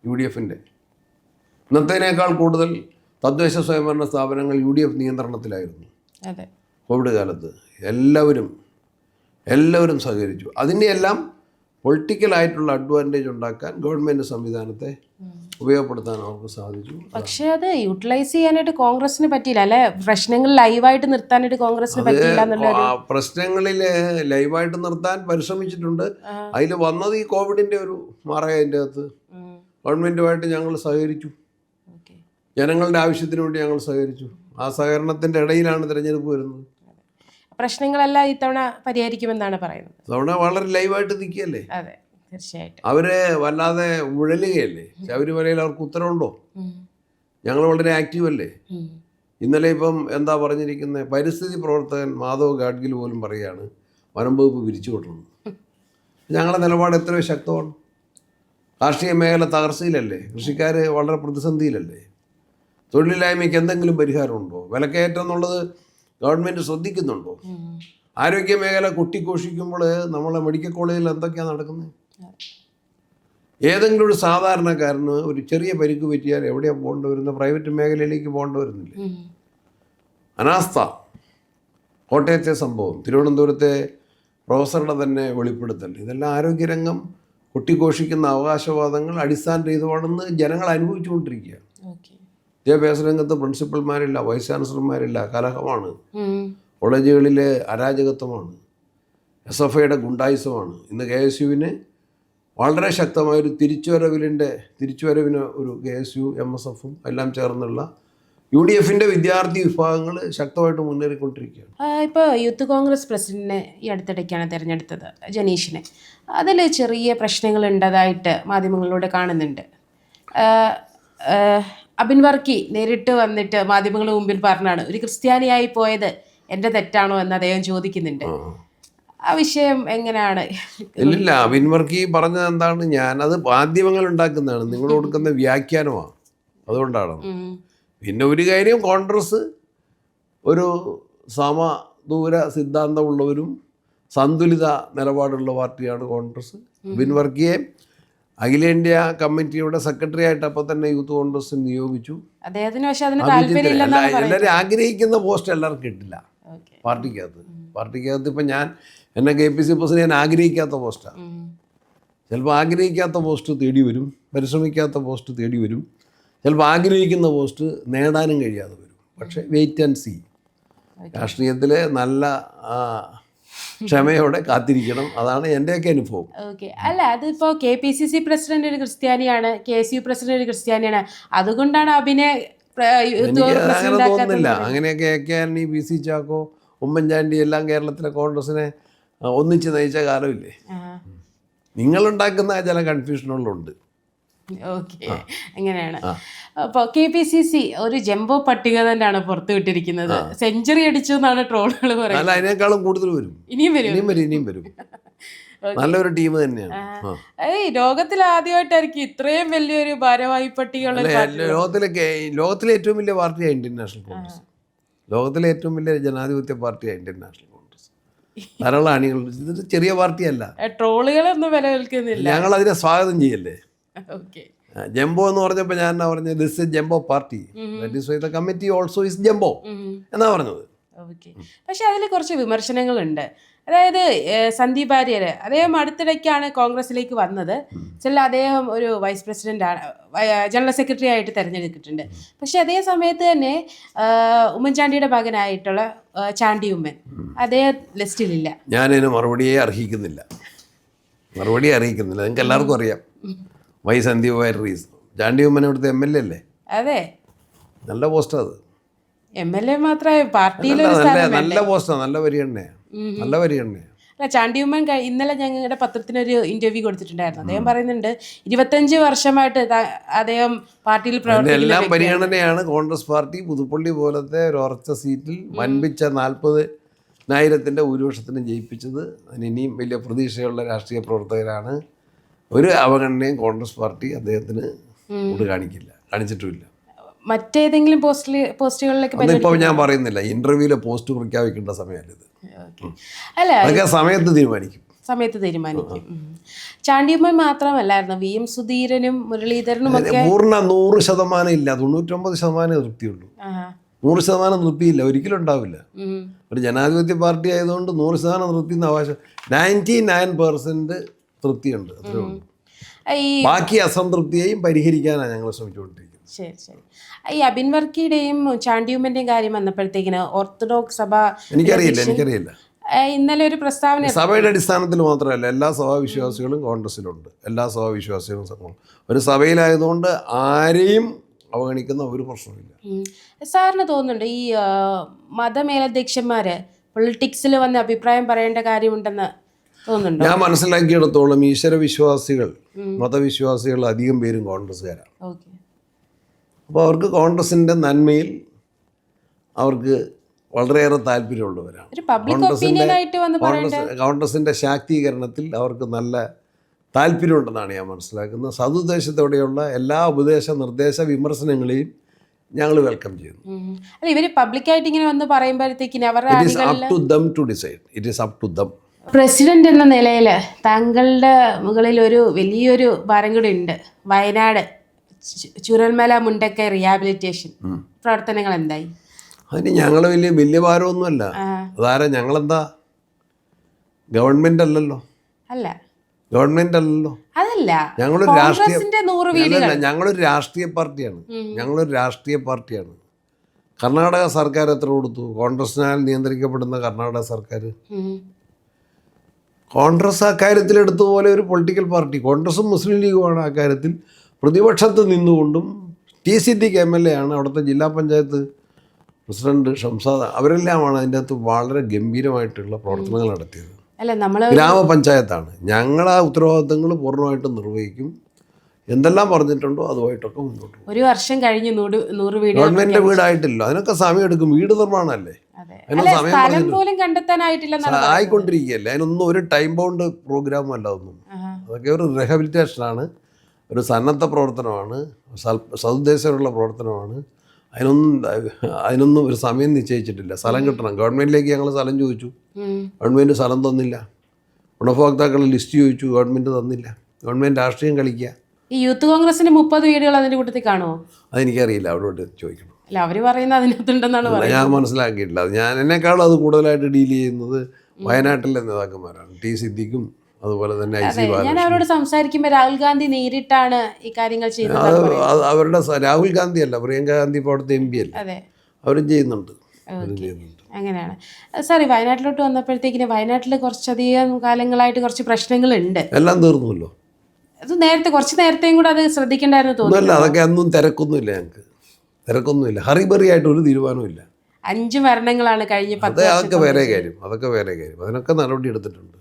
UDF-ൻ്റെ. ഇന്നത്തേനേക്കാൾ കൂടുതൽ തദ്ദേശ സ്വയംഭരണ സ്ഥാപനങ്ങൾ UDF നിയന്ത്രണത്തിലായിരുന്നു കോവിഡ് കാലത്ത്. എല്ലാവരും സഹകരിച്ചു. അതിനെയെല്ലാം പൊളിറ്റിക്കലായിട്ടുള്ള അഡ്വാൻറ്റേജ് ഉണ്ടാക്കാൻ ഗവൺമെൻറ് സംവിധാനത്തെ ഉപയോഗപ്പെടുത്താൻ അവർക്ക് സാധിച്ചു. പക്ഷേ അത് യൂട്ടിലൈസ് ചെയ്യാനായിട്ട് കോൺഗ്രസിന് പറ്റിയില്ല അല്ലെ? പ്രശ്നങ്ങൾ ലൈവായിട്ട് നിർത്താനായിട്ട് കോൺഗ്രസിന് പറ്റിയില്ല എന്നുള്ളൊരു പ്രശ്നങ്ങളിൽ ലൈവായിട്ട് നിർത്താൻ പരിശ്രമിച്ചിട്ടുണ്ട്. അതിൽ വന്നത് ഈ കോവിഡിൻ്റെ ഒരു മറയ. അതിൻ്റെ അകത്ത് ഗവൺമെൻറ്റുമായിട്ട് ഞങ്ങൾ സഹകരിച്ചു. ജനങ്ങളുടെ ആവശ്യത്തിന് വേണ്ടി ഞങ്ങൾ സഹകരിച്ചു. ആ സഹകരണത്തിൻ്റെ ഇടയിലാണ് തിരഞ്ഞെടുപ്പ് വരുന്നത്. പ്രശ്നങ്ങളെല്ലാം ഇത്തവണ പരിഹരിക്കുമെന്നാണ് പറയുന്നത്. തവണ വളരെ ലൈവായിട്ട് നിൽക്കുകയല്ലേ. അതെ, തീർച്ചയായിട്ടും. അവര് വല്ലാതെ ഉഴലുകയല്ലേ. ശബരിമലയിൽ അവർക്ക് ഉത്തരവുണ്ടോ? ഞങ്ങൾ വളരെ ആക്റ്റീവ് അല്ലേ. ഇന്നലെ ഇപ്പം എന്താ പറഞ്ഞിരിക്കുന്നത്? പരിസ്ഥിതി പ്രവർത്തകൻ മാധവ് ഗാഡ്ഗിൽ പോലും പറയുകയാണ് വനം വകുപ്പ് പിരിച്ചു വിടണം. ഞങ്ങളുടെ നിലപാട് എത്രയോ ശക്തമാണ്. കാർഷിക മേഖല തകർച്ചയിലല്ലേ. കൃഷിക്കാർ വളരെ പ്രതിസന്ധിയിലല്ലേ. തൊഴിലില്ലായ്മയ്ക്ക് എന്തെങ്കിലും പരിഹാരമുണ്ടോ? വിലക്കയറ്റം എന്നുള്ളത് ഗവൺമെൻറ് ശ്രദ്ധിക്കുന്നുണ്ടോ? ആരോഗ്യ മേഖല കൊട്ടിഘോഷിക്കുമ്പോൾ നമ്മളെ മെഡിക്കൽ കോളേജിൽ എന്തൊക്കെയാണ് നടക്കുന്നത്? ഏതെങ്കിലും ഒരു സാധാരണക്കാരന് ഒരു ചെറിയ പരിക്ക് പറ്റിയാൽ എവിടെയാണ് പോകേണ്ടി വരുന്നത്? പ്രൈവറ്റ് മേഖലയിലേക്ക് പോകേണ്ടി വരുന്നില്ലേ? അനാസ്ഥ. കോട്ടയത്തെ സംഭവം, തിരുവനന്തപുരത്തെ പ്രൊഫസറുടെ തന്നെ വെളിപ്പെടുത്തൽ, ഇതെല്ലാം ആരോഗ്യരംഗം കൊട്ടിഘോഷിക്കുന്ന അവകാശവാദങ്ങൾ അടിസ്ഥാനരഹിതമാണെന്ന് ജനങ്ങൾ അനുഭവിച്ചുകൊണ്ടിരിക്കുക. വിദ്യാഭ്യാസ രംഗത്ത് പ്രിൻസിപ്പൽമാരില്ല, വൈസ് ചാൻസലർമാരില്ല, കലഹമാണ്. കോളേജുകളിലെ അരാജകത്വമാണ്, SFIയുടെ ഗുണ്ടായുസമാണ്. ഇന്ന് KSUവിന് വളരെ ശക്തമായൊരു തിരിച്ചുവരവിന് ഒരു KSU MSFും എല്ലാം ചേർന്നുള്ള UDFൻ്റെ വിദ്യാർത്ഥി വിഭാഗങ്ങൾ ശക്തമായിട്ട് മുന്നേറിക്കൊണ്ടിരിക്കുകയാണ്. ഇപ്പോൾ യൂത്ത് കോൺഗ്രസ് പ്രസിഡന്റിനെ ഈ അടുത്തിടയ്ക്കാണ് തിരഞ്ഞെടുത്തത്, ജനീഷിനെ. അതിൽ ചെറിയ പ്രശ്നങ്ങൾ ഉണ്ടതായിട്ട് മാധ്യമങ്ങളിലൂടെ കാണുന്നുണ്ട്. അബിൻ വർക്കി നേരിട്ട് വന്നിട്ട് മാധ്യമങ്ങളുടെ മുമ്പിൽ പറഞ്ഞാണ് ഒരു ക്രിസ്ത്യാനിയായി പോയത് എൻ്റെ തെറ്റാണോ എന്ന് അദ്ദേഹം ചോദിക്കുന്നുണ്ട്. ആ വിഷയം എങ്ങനെയാണ്? ഇല്ല, അബിൻ വർക്കി പറഞ്ഞത് എന്താണ്? ഞാനത് മാധ്യമങ്ങൾ ഉണ്ടാക്കുന്നതാണ്, നിങ്ങൾ കൊടുക്കുന്ന വ്യാഖ്യാനമാണ്, അതുകൊണ്ടാണ്. പിന്നെ ഒരു കാര്യം, കോൺഗ്രസ് ഒരു സമദൂര സിദ്ധാന്തമുള്ളവരും സന്തുലിത നിലപാടുള്ള പാർട്ടിയാണ് കോൺഗ്രസ്. അബിൻ വർക്കിയെ അഖിലേന്ത്യാ കമ്മിറ്റിയുടെ സെക്രട്ടറി ആയിട്ട് അപ്പോൾ തന്നെ യൂത്ത് കോൺഗ്രസ് നിയോഗിച്ചു. എല്ലാവരും ആഗ്രഹിക്കുന്ന പോസ്റ്റ് എല്ലാവർക്കും കിട്ടില്ല പാർട്ടിക്കകത്ത്. ഇപ്പം എന്നെ KPC പ്രസിഡന്റ് ഞാൻ ആഗ്രഹിക്കാത്ത പോസ്റ്റാണ്. ചിലപ്പോൾ ആഗ്രഹിക്കാത്ത പോസ്റ്റ് തേടി വരും, പരിശ്രമിക്കാത്ത പോസ്റ്റ് തേടി വരും. ചിലപ്പോൾ ആഗ്രഹിക്കുന്ന പോസ്റ്റ് നേടാനും കഴിയാതെ വരും. പക്ഷേ വെയിറ്റ് ആൻഡ് സീ. രാഷ്ട്രീയത്തിൽ നല്ല ക്ഷമയോടെ കാത്തിരിക്കണം. അതാണ് എൻ്റെയൊക്കെ അനുഭവം. ഓക്കെ. അല്ല, അതിപ്പോൾ KPCC പ്രസിഡന്റ് ഒരു ക്രിസ്ത്യാനിയാണ്, KSU പ്രസിഡന്റ് ഒരു ക്രിസ്ത്യാനിയാണ്. അതുകൊണ്ടാണ് അഭിനെ അങ്ങനെ തോന്നുന്നില്ല. അങ്ങനെയൊക്കെ AK ആന്റണി, PC ചാക്കോ, ഉമ്മൻചാണ്ടി എല്ലാം കേരളത്തിലെ കോൺഗ്രസിനെ ഒന്നിച്ച് നയിച്ച കാലമില്ലേ. നിങ്ങളുണ്ടാക്കുന്ന ചില കൺഫ്യൂഷനുകളുണ്ട്. ഓക്കെ, അങ്ങനെയാണ്. അപ്പോൾ KPCC ഒരു ജംബോ പട്ടിക തന്നെയാണ് പുറത്തു വിട്ടിരിക്കുന്നത്. സെഞ്ചുറി അടിച്ചു എന്നാണ് ട്രോളുകൾ പറയുന്നത്. അല്ല, അതിനേക്കാളും കൂടുതൽ വരും. ഇനിയും വരും. നല്ലൊരു ടീം തന്നെയാണ്. ലോകത്തിൽ ആദ്യമായിട്ടായിരിക്കും ഇത്രയും വലിയൊരു ഭാരവാഹി പട്ടികയുള്ള ലോകത്തിലെ ഏറ്റവും വലിയ പാർട്ടിയാണ് ഇന്ത്യൻ നാഷണൽ കോൺഗ്രസ്. ലോകത്തിലെ ഏറ്റവും വലിയ ജനാധിപത്യ പാർട്ടിയാണ് ഇന്ത്യൻ നാഷണൽ കോൺഗ്രസ്. ധാരാളം അണികളുണ്ട്. ഇതൊരു ചെറിയ പാർട്ടിയല്ല. ട്രോളുകളൊന്നും വിലനിൽക്കുന്നില്ല. ഞങ്ങൾ അതിനെ സ്വാഗതം ചെയ്യല്ലേ. ജംബോ എന്ന് പറഞ്ഞപ്പോൾ ഞാൻ എന്നാ പറഞ്ഞത്? This is jumbo party, that is why the committee also is jumbo എന്നാ പറഞ്ഞത്. പക്ഷെ അതിൽ കുറച്ച് വിമർശനങ്ങളുണ്ട്. അതായത് സന്ദീപ് വാര്യർ അദ്ദേഹം അടുത്തിടയ്ക്കാണ് കോൺഗ്രസിലേക്ക് വന്നത്. അദ്ദേഹം ഒരു വൈസ് പ്രസിഡന്റാണ്, ജനറൽ സെക്രട്ടറി ആയിട്ട് തിരഞ്ഞെടുത്തിട്ടുണ്ട്. പക്ഷെ അതേ സമയത്ത് തന്നെ ഉമ്മൻചാണ്ടിയുടെ മകനായിട്ടുള്ള ചാണ്ടി ഉമ്മൻ അദ്ദേഹം ലിസ്റ്റിലില്ല. ഞാനതിന് മറുപടിയെ അറിയിക്കുന്നില്ല. നിങ്ങൾക്ക് എല്ലാവർക്കും അറിയാം. വൈ സന്ദീപ് വാര്യർ ചാണ്ടി ഉമ്മൻ ഇവിടുത്തെ MLA അല്ലേ? അതെ, നല്ല പോസ്റ്റാണ് അത്. MLA മാത്രമേ പാർട്ടിയിൽ ഒരു നല്ല സ്ഥാനം നല്ല പോസ്റ്റാണ്, നല്ല പരിഗണനയാണ്, നല്ല പരിഗണനയാണ്. അല്ല, ചാണ്ടി ഉമ്മൻ ഇന്നലെ ഞങ്ങളുടെ പത്രത്തിനൊരു ഇന്റർവ്യൂ കൊടുത്തിട്ടുണ്ടായിരുന്നു. അദ്ദേഹം പറയുന്നുണ്ട് 25 വർഷമായിട്ട് അദ്ദേഹം പാർട്ടിയിൽ എല്ലാം പരിഗണനയാണ്. കോൺഗ്രസ് പാർട്ടി പുതുപ്പള്ളി പോലത്തെ ഒരു ഉറച്ച സീറ്റിൽ വൻപിച്ച 40,000 ഭൂരിപക്ഷത്തിന് ജയിപ്പിച്ചത്. അതിന് ഇനിയും വലിയ പ്രതീക്ഷയുള്ള രാഷ്ട്രീയ പ്രവർത്തകരാണ്. ഒരു അവഗണനയും കോൺഗ്രസ് പാർട്ടി അദ്ദേഹത്തിന് കാണിച്ചിട്ടുമില്ല. മറ്റേതെങ്കിലും പോസ്റ്റുകളിലേക്ക് ഇപ്പോൾ ഞാൻ പറയുന്നില്ല, ഇന്റർവ്യൂവിലെ പോസ്റ്റ് പ്രഖ്യാപിക്കേണ്ട സമയമല്ലത്. അല്ല, അതൊക്കെ സമയത്ത് തീരുമാനിക്കും. ചാണ്ടിയമ്മൻ മാത്രമല്ലായിരുന്നു, VM സുധീരനും മുരളീധരനും ഒക്കെ പൂർണ്ണ 100% ഇല്ല, 99% തൃപ്തിയുള്ളൂ. 100% തൃപ്തിയില്ല, ഒരിക്കലും ഉണ്ടാവില്ല. ഒരു ജനാധിപത്യ പാർട്ടി ആയതുകൊണ്ട് 100% തൃപ്തി എന്ന അവകാശം 99% തൃപ്തിയുണ്ട്, അത്രേ ഉള്ളൂ. ബാക്കി അസംതൃപ്തിയെയും പരിഹരിക്കാനാണ് ഞങ്ങൾ ശ്രമിച്ചുകൊണ്ടിരിക്കുന്നത്. ശരി. ഈ അബിൻ വർക്കിയുടെയും ചാണ്ടിയുമ്മന്റെയും കാര്യം വന്നപ്പോഴത്തേക്കിന് ഓർത്തഡോക്സ് സഭ എനിക്കറിയില്ല. ഇന്നലെ ഒരു പ്രസ്താവന, സഭയുടെ അടിസ്ഥാനത്തിൽ മാത്രമല്ല, എല്ലാ സഭാവിശ്വാസികളും കോൺഗ്രസിലുണ്ട്. എല്ലാ സഭാവിശ്വാസികളും ഒരു സഭയിലായതുകൊണ്ട് ആരെയും അവഗണിക്കുന്ന ഒരു പ്രശ്നമില്ല. സാറിന് തോന്നുന്നുണ്ട് ഈ മതമേലധ്യക്ഷന്മാര് പൊളിറ്റിക്സിൽ വന്ന് അഭിപ്രായം പറയേണ്ട കാര്യമുണ്ടെന്ന് തോന്നുന്നുണ്ടോ? ഞാൻ മനസ്സിലാക്കിയിടത്തോളം ഈശ്വരവിശ്വാസികൾ, മതവിശ്വാസികൾ അധികം പേരും കോൺഗ്രസ്സുകാരാണ്. അപ്പോൾ അവർക്ക് കോൺഗ്രസിൻ്റെ നന്മയിൽ അവർക്ക് വളരെയേറെ താല്പര്യമുള്ളവരാണ്. കോൺഗ്രസിൻ്റെ ശാക്തീകരണത്തിൽ അവർക്ക് നല്ല താല്പര്യമുണ്ടെന്നാണ് ഞാൻ മനസ്സിലാക്കുന്നത്. സതുദ്ദേശത്തോടെയുള്ള എല്ലാ ഉപദേശ നിർദ്ദേശ വിമർശനങ്ങളെയും ഞങ്ങൾ വെൽക്കം ചെയ്യുന്നു. ഇവര് പബ്ലിക്കായിട്ട് ഇങ്ങനെ വന്ന് പറയുമ്പോഴത്തേക്കിന് പ്രസിഡന്റ് എന്ന നിലയിൽ താങ്കളുടെ മുകളിൽ ഒരു വലിയൊരു ഭാരം കൂടി ഉണ്ട്. വയനാട് ചുരൽമല മുണ്ടക്കൈ റീഹാബിലിറ്റേഷൻ പ്രവർത്തനങ്ങൾ എന്തായി? അതിന് ഞങ്ങൾ വലിയ ഭാരമൊന്നുമല്ല. അതാരാ? ഞങ്ങളെന്താ ഗവൺമെന്റ് അല്ലല്ലോ. അതല്ല, ഞങ്ങളൊരു രാഷ്ട്രീയ പാർട്ടിയാണ്. കർണാടക സർക്കാർ എത്ര കൊടുത്തു? കോൺഗ്രസിനാൽ നിയന്ത്രിക്കപ്പെടുന്ന കർണാടക സർക്കാർ. കോൺഗ്രസ് അക്കാര്യത്തിൽ എടുത്തതുപോലെ ഒരു പൊളിറ്റിക്കൽ പാർട്ടി. കോൺഗ്രസും മുസ്ലിം ലീഗുമാണ് അക്കാര്യത്തിൽ പ്രതിപക്ഷത്ത് നിന്നുകൊണ്ടും. TCDക്ക് MLA ആണ്, അവിടുത്തെ ജില്ലാ പഞ്ചായത്ത് പ്രസിഡന്റ് ഷംസാദ്, അവരെല്ലാമാണ് അതിൻ്റെ അകത്ത് വളരെ ഗംഭീരമായിട്ടുള്ള പ്രവർത്തനങ്ങൾ നടത്തിയത്. ഗ്രാമപഞ്ചായത്താണ്. ഞങ്ങൾ ആ ഉത്തരവാദിത്തങ്ങൾ പൂർണ്ണമായിട്ടും നിർവഹിക്കും. എന്തെല്ലാം പറഞ്ഞിട്ടുണ്ടോ അതുമായിട്ടൊക്കെ മുന്നോട്ട് പോകും. ഒരു വർഷം കഴിഞ്ഞ് 100 വീട് ഗവൺമെന്റ് വീടായിട്ടില്ല, അതിനൊക്കെ സമയം എടുക്കും. വീട് നിർമ്മാണമല്ലേ, ആയിക്കൊണ്ടിരിക്കുകയല്ലേ. അതിനൊന്നും ഒരു ടൈം ബൗണ്ട് പ്രോഗ്രാമും അല്ല ഒന്നും. അതൊക്കെ ഒരു റീഹാബിലിറ്റേഷനാണ്, ഒരു സന്നദ്ധ പ്രവർത്തനമാണ്, സതുദ്ദേശമുള്ള പ്രവർത്തനമാണ്. അതിനൊന്നും ഒരു സമയം നിശ്ചയിച്ചിട്ടില്ല. സ്ഥലം കിട്ടണം. ഗവൺമെന്റിലേക്ക് ഞങ്ങൾ സ്ഥലം ചോദിച്ചു, ഗവൺമെന്റ് സ്ഥലം തന്നില്ല. ഗുണഭോക്താക്കളുടെ ലിസ്റ്റ് ചോദിച്ചു, ഗവൺമെന്റ് തന്നില്ല. ഗവൺമെന്റ് രാഷ്ട്രീയം കളിക്കുക. ഈ യൂത്ത് കോൺഗ്രസിന് 30 വീടുകൾ അതിന്റെ കൂട്ടത്തിൽ കാണുമോ? അതെനിക്കറിയില്ല, അവരോട് ചോദിക്കണം. അല്ല, അവര് പറയുന്നത് അതിനകത്തുണ്ടെന്നാണ് പറയുന്നത്. ഞാൻ മനസ്സിലാക്കിയിട്ടില്ല. ഞാൻ എന്നെക്കാളും അത് കൂടുതലായിട്ട് ഡീൽ ചെയ്യുന്നത് വയനാട്ടിലെ നേതാക്കന്മാരാണ്. T. സിദ്ദിഖും അതുപോലെ തന്നെ IC ബാലകൃഷ്ണൻ. ഞാൻ അവരോട് സംസാരിക്കുമ്പോൾ രാഹുൽ ഗാന്ധി നേരിട്ടാണ് ഈ കാര്യങ്ങൾ ചെയ്യുന്നത്. അവരുടെ രാഹുൽ ഗാന്ധി അല്ല, പ്രിയങ്ക ഗാന്ധി ഇപ്പോൾ അവിടുത്തെ MP അല്ലേ, അവരും ചെയ്യുന്നുണ്ട്. അങ്ങനെയാണ് സാർ. ഈ വയനാട്ടിലോട്ട് വന്നപ്പോഴത്തേക്കിന് വയനാട്ടിൽ കുറച്ചധികം കാലങ്ങളായിട്ട് കുറച്ച് പ്രശ്നങ്ങളുണ്ട്. എല്ലാം തീർന്നുല്ലോ. അത് കുറച്ച് നേരത്തെയും കൂടെ അത് ശ്രദ്ധിക്കേണ്ടായിരുന്നു തോന്നുന്നു. അതൊക്കെ ഒന്നും തിരക്കൊന്നുമില്ല, ഞങ്ങൾക്ക് തിരക്കൊന്നുമില്ല. ഹറിബറി ആയിട്ട് ഒരു തീരുമാനമില്ല. 5 മരണങ്ങളാണ് കഴിഞ്ഞ 10 അതൊക്കെ വേറെ കാര്യം. അതിനൊക്കെ നടപടി എടുത്തിട്ടുണ്ട്.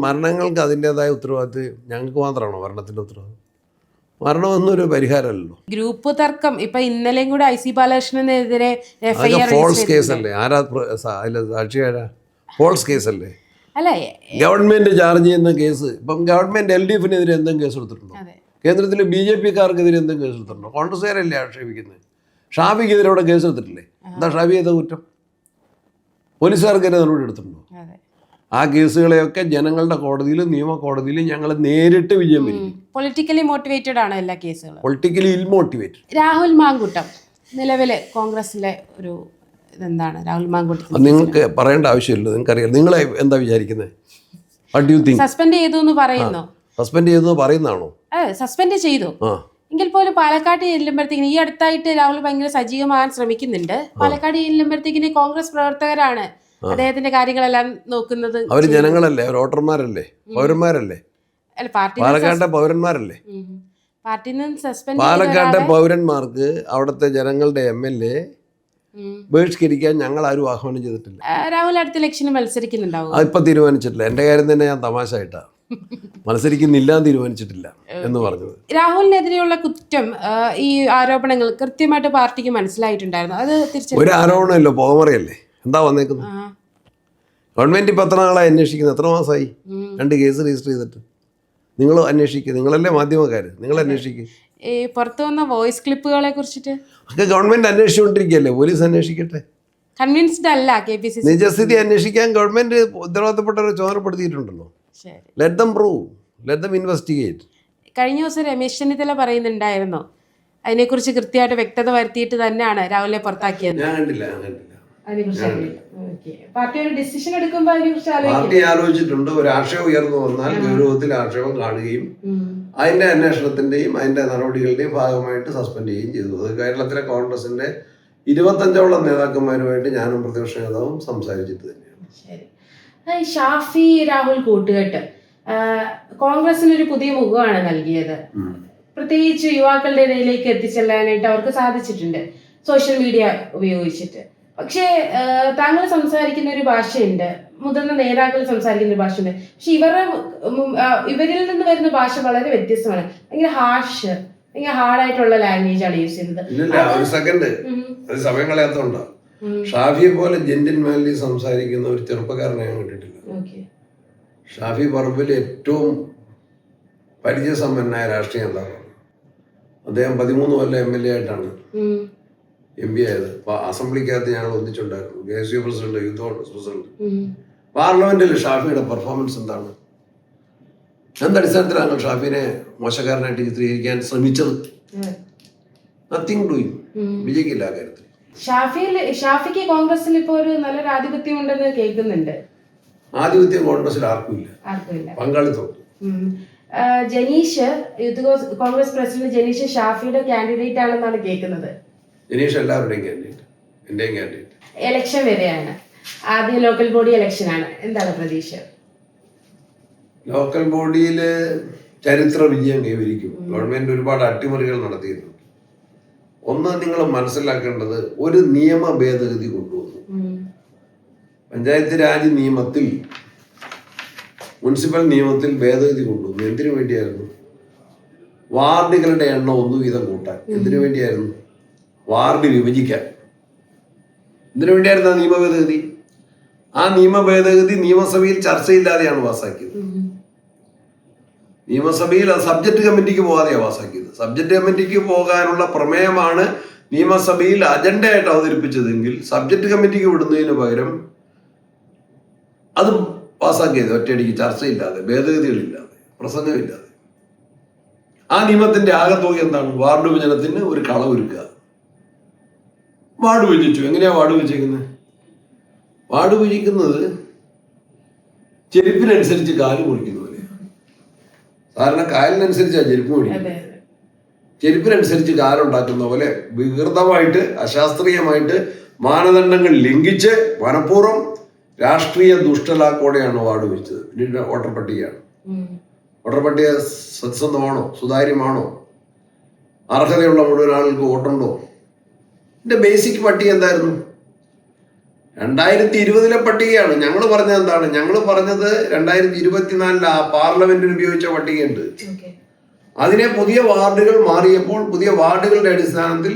മരണങ്ങൾക്ക് അതിൻ്റെതായ ഉത്തരവാദിത്വം ഞങ്ങൾക്ക് മാത്രമാണോ മരണത്തിൻ്റെ ഉത്തരവാദിത്വം? മരണമെന്നൊരു പരിഹാരമല്ലോ. ഗ്രൂപ്പ് തർക്കം ഇപ്പൊ ഇന്നലെയും കൂടെ IC ബാലകൃഷ്ണനെതിരെ ഫോൾസ് കേസല്ലേ? സാക്ഷിയാരാ? ഫോൾസ് കേസല്ലേ? ഗവൺമെന്റ് ചാർജ് ചെയ്യുന്ന കേസ്. ഇപ്പം ഗവൺമെന്റ് LDFനെതിരെ എന്തെങ്കിലും കേസ് എടുത്തിട്ടുണ്ടോ? കേന്ദ്രത്തിൽ BJPക്കാർക്കെതിരെ എന്തെങ്കിലും കേസ് എടുത്തിട്ടുണ്ടോ? കോൺഗ്രസ്സുകാരല്ലേ ആക്ഷേപിക്കുന്നത്. ഷാഫിക്കെതിരെ അവിടെ കേസ് എടുത്തിട്ടില്ലേ? എന്താ ഷാഫി ചെയ്ത കുറ്റം? പോലീസുകാർക്കെതിരെ നടപടി എടുത്തിട്ടുണ്ടോ? ആ കേസുകളെയൊക്കെ ജനങ്ങളുടെ കോടതിയിലും നിയമ കോടതിയിലും ഞങ്ങൾ നേരിട്ട് വിജയം വരിക്കും. പൊളിറ്റിക്കലി മോട്ടിവേറ്റഡ് ആണ് എല്ലാ കേസുകളും. പൊളിറ്റിക്കലി ഇൽമോട്ടിവേറ്റഡ്. രാഹുൽ മാങ്കൂട്ടം നിലവിലെ കോൺഗ്രസിലെ ഒരു ഇതെന്താണ്? രാഹുൽ മാങ്കൂട്ടം നിങ്ങൾക്ക് പറയേണ്ട ആവശ്യമില്ല, നിങ്ങൾക്കറിയാം. നിങ്ങളെ എന്താ വിചാരിക്കുന്നത്? What you think? സസ്പെൻഡ് ചെയ്തു എന്ന് പറയുന്നു. സസ്പെൻഡ് ചെയ്തു പറയുന്നതാണോ? സസ്പെൻഡ് ചെയ്തു. എങ്കിൽ പോലും പാലക്കാട് ചെല്ലുമ്പോഴത്തേക്കിന് ഈ അടുത്തായിട്ട് രാഹുൽ ഭയങ്കര സജീവമാകാൻ ശ്രമിക്കുന്നുണ്ട്. പാലക്കാട് ചെല്ലുമ്പോഴത്തേക്കിന് കോൺഗ്രസ് പ്രവർത്തകരാണ് അദ്ദേഹത്തിന്റെ കാര്യങ്ങളെല്ലാം നോക്കുന്നത്. അവര് ജനങ്ങളല്ലേ, അവർ വോട്ടർമാരല്ലേ, പൗരന്മാരല്ലേ, പാലക്കാട്ടെ പൗരന്മാരല്ലേ. പാർട്ടിയിൽ നിന്ന് സസ്പെൻഡ് പാലക്കാട്ടെ പൗരന്മാർക്ക് അവിടുത്തെ ജനങ്ങളുടെ MLA ബഹിഷ്കരിക്കാൻ ഞങ്ങൾ ആരും ആഹ്വാനം ചെയ്തിട്ടില്ല. രാഹുൽ അടുത്ത ഇലക്ഷന് മത്സരിക്കുന്നുണ്ടാവും? അതിപ്പോൾ തീരുമാനിച്ചിട്ടില്ല. എൻ്റെ കാര്യം തന്നെ ഞാൻ തമാശയായിട്ടാണ് മത്സരിക്കുന്നില്ല എന്ന് തീരുമാനിച്ചിട്ടില്ല എന്ന് പറഞ്ഞത്. രാഹുലിനെതിരെയുള്ള കുറ്റം, ഈ ആരോപണങ്ങൾ കൃത്യമായിട്ട് പാർട്ടിക്ക് മനസ്സിലായിട്ടുണ്ടായിരുന്നു? അത് തിരിച്ചു ഒരു ആരോപണമല്ലോ, പോകമറിയല്ലേ. എന്താ വന്നേക്കുന്നത്? ഗവൺമെൻറ് ഇപ്പം എത്ര നാളായി അന്വേഷിക്കുന്നത്? എത്ര മാസമായി 2 കേസ് രജിസ്റ്റർ ചെയ്തിട്ട്? നിങ്ങൾ അന്വേഷിക്കുക, നിങ്ങളല്ലേ മാധ്യമക്കാർ, നിങ്ങൾ അന്വേഷിക്കുക. ഈ പുറത്തു വന്ന വോയിസ് ക്ലിപ്പുകളെ കുറിച്ചിട്ട് ഒക്കെ ഗവൺമെൻറ് അന്വേഷിച്ചുകൊണ്ടിരിക്കുകയല്ലേ, പോലീസ് അന്വേഷിക്കട്ടെ. കൺവിൻസ്ഡ് അല്ല KPCC? നിജസ്ഥിതി അന്വേഷിക്കാൻ ഗവൺമെൻറ് ഉത്തരവാദിത്തപ്പെട്ടവരെ ചുമതലപ്പെടുത്തിയിട്ടുണ്ടല്ലോ. Let them prove, let them investigate. കഴിഞ്ഞ ദിവസം രമേശ് ചെന്നിത്തല പറയുന്നുണ്ടായിരുന്നു അതിനെക്കുറിച്ച് കൃത്യമായിട്ട് വ്യക്തത വരുത്തിയിട്ട് തന്നെയാണ് രാഹുലിനെ പുറത്താക്കിയത്. ഞാൻ കണ്ടില്ല. പാർട്ടി ഒരു ഡിസിഷൻ എടുക്കുമ്പോൾ അതിനെക്കുറിച്ച് പാർട്ടി ആലോചിച്ചിട്ടുണ്ട്. ഒരു ആക്ഷേപം ഉയർന്നു വന്നാൽ ഗൗരവത്തിൽ ആക്ഷേപം കാണുകയും അതിന്റെ അന്വേഷണത്തിന്റെയും അതിന്റെ നടപടികളുടെയും ഭാഗമായിട്ട് സസ്പെൻഡ് ചെയ്യുകയും ചെയ്തു. അത് കേരളത്തിലെ കോൺഗ്രസിന്റെ 25ഓളം നേതാക്കന്മാരുമായിട്ട് ഞാനും പ്രതിപക്ഷ നേതാവും സംസാരിച്ചിട്ട് തന്നെയാണ്. ശരി. ഷാഫി രാഹുൽ കൂട്ടുകെട്ട് കോൺഗ്രസിനൊരു പുതിയ മുഖമാണ് നൽകിയത്. പ്രത്യേകിച്ച് യുവാക്കളുടെ ഇടയിലേക്ക് എത്തിച്ചെല്ലാനായിട്ട് അവർക്ക് സാധിച്ചിട്ടുണ്ട് സോഷ്യൽ മീഡിയ ഉപയോഗിച്ചിട്ട്. പക്ഷേ താങ്കൾ സംസാരിക്കുന്ന ഒരു ഭാഷയുണ്ട്, മുതിർന്ന നേതാക്കൾ സംസാരിക്കുന്ന ഒരു ഭാഷയുണ്ട്. പക്ഷെ ഇവരിൽ നിന്ന് വരുന്ന ഭാഷ വളരെ വ്യത്യസ്തമാണ്. ഭയങ്കര ഭയങ്കര ഹാർഡായിട്ടുള്ള ലാംഗ്വേജ് ആണ് യൂസ് ചെയ്യുന്നത്. സമയം കളയാത്തോണ്ടോ? ഷാഫിയെ പോലെ ജെന്റിൽമാൻലി സംസാരിക്കുന്ന ഒരു ചെറുപ്പക്കാരനെ ഞാൻ കണ്ടിട്ടില്ല. ഷാഫി പറമ്പിൽ ഏറ്റവും പരിചയസമ്പന്നനായ രാഷ്ട്രീയ നേതാവാണ്. അദ്ദേഹം 13 കൊല്ലം MLA ആയിട്ടാണ് MP ആയത്. അസംബ്ലിക്കകത്ത് ഞങ്ങൾ ഒന്നിച്ചുണ്ടായിരുന്നു. KSU president, youth Congress president. പാർലമെന്റിൽ ഷാഫിയുടെ പെർഫോമൻസ് എന്താണ്? എന്തടിസ്ഥാനത്തിലാണ് ഷാഫിനെ മോശക്കാരനായിട്ട് ചിത്രീകരിക്കാൻ ശ്രമിച്ചത്? Nothing doing. വിജയിക്കില്ല ആ കാര്യത്തിൽ. ഷാഫിക്ക് കോൺഗ്രസിൽ ഇപ്പോൾ ഒരു നല്ലൊരു ആധിപത്യം ഉണ്ടെന്ന് കേൾക്കുന്നുണ്ട്. ആധിപത്യം കോൺഗ്രസിൽ ആർക്കും ഇല്ല. പങ്കാളിത്തം. ജനീഷ്, യൂത്ത് കോൺഗ്രസ് പ്രസിഡന്റ് ജനീഷ് ഷാഫിയുടെ കാൻഡിഡേറ്റ് ആണെന്നാണ് കേൾക്കുന്നത്. ജനീഷ് എല്ലാവരുടെയും കാൻഡിഡേറ്റ്, എന്റെയും കാൻഡിഡേറ്റ്. ഇലക്ഷൻ വരെയാണ്, ആദ്യം ലോക്കൽ ബോഡി ഇലക്ഷനാണ്. എന്താണ് പ്രതീക്ഷ? ലോക്കൽ ബോഡിയിൽ ചരിത്ര വിജയം കൈവരിക്കും. ഗവൺമെന്റ് ഒരുപാട് അട്ടിമറികൾ നടത്തിയിരുന്നു. ഒന്ന് നിങ്ങൾ മനസ്സിലാക്കേണ്ടത്, ഒരു നിയമ ഭേദഗതി കൊണ്ടുവന്നു. പഞ്ചായത്ത് രാജ് നിയമത്തിൽ, മുനിസിപ്പൽ നിയമത്തിൽ ഭേദഗതി കൊണ്ടുവന്നു. എന്തിനു വേണ്ടിയായിരുന്നു? വാർഡുകളുടെ എണ്ണം 1 വീതം കൂട്ടാൻ. എന്തിനു വേണ്ടിയായിരുന്നു? വാർഡ് വിഭജിക്കാൻ. എന്തിനു വേണ്ടിയായിരുന്നു ആ നിയമ ഭേദഗതി? ആ നിയമ ഭേദഗതി നിയമസഭയിൽ ചർച്ചയില്ലാതെയാണ് പാസ്സാക്കിയത്. നിയമസഭയിൽ സബ്ജക്ട് കമ്മിറ്റിക്ക് പോകാതെയാണ് പാസ്സാക്കിയത്. സബ്ജക്ട് കമ്മിറ്റിക്ക് പോകാനുള്ള പ്രമേയമാണ് നിയമസഭയിൽ അജണ്ടയായിട്ട് അവതരിപ്പിച്ചതെങ്കിൽ സബ്ജക്ട് കമ്മിറ്റിക്ക് വിടുന്നതിന് പകരം അത് പാസ്സാക്കിയത് ഒറ്റയടിക്ക്, ചർച്ചയില്ലാതെ, ഭേദഗതികളില്ലാതെ, പ്രസംഗമില്ലാതെ. ആ നിയമത്തിന്റെ ആകത്തുക എന്താണ്? വാർഡ് വിഭജനത്തിന് ഒരു കളവൊരുക്കുക. വാർഡ് വിഭജിച്ചു. എങ്ങനെയാ വാർഡ് വിഭജിക്കുന്നത്? വാർഡ് വിഭജിക്കുന്നത് ചെരുപ്പിനനുസരിച്ച് കാല് മുറിക്കുന്ന പോലെയാണ്. സാധാരണ കാലിനനുസരിച്ചാണ് ചെരുപ്പ് മുറിക്കുന്നത്. ചെരുപ്പിനനുസരിച്ച് കാലുണ്ടാക്കുന്ന പോലെ വികൃതമായിട്ട്, അശാസ്ത്രീയമായിട്ട്, മാനദണ്ഡങ്ങൾ ലംഘിച്ച് മനഃപൂർവ്വം രാഷ്ട്രീയ ദുഷ്ടലാക്കോടെയാണ് വാർഡ് വിഭജിച്ചത്. പിന്നീട് വോട്ടർ പട്ടികയാണ്. വോട്ടർ പട്ടിക സത്യസന്ധമാണോ, സുതാര്യമാണോ, അർഹതയുള്ള മുഴുവൻ ആളുകൾക്ക് വോട്ടുണ്ടോ? ഇതിന്റെ ബേസിക് പട്ടിക എന്തായിരുന്നു? 2020 പട്ടികയാണ്. ഞങ്ങൾ പറഞ്ഞത് എന്താണ്? ഞങ്ങൾ പറഞ്ഞത് 2024 പാർലമെന്റിന് ഉപയോഗിച്ച പട്ടികയുണ്ട്. അതിനെ പുതിയ വാർഡുകൾ മാറിയപ്പോൾ പുതിയ വാർഡുകളുടെ അടിസ്ഥാനത്തിൽ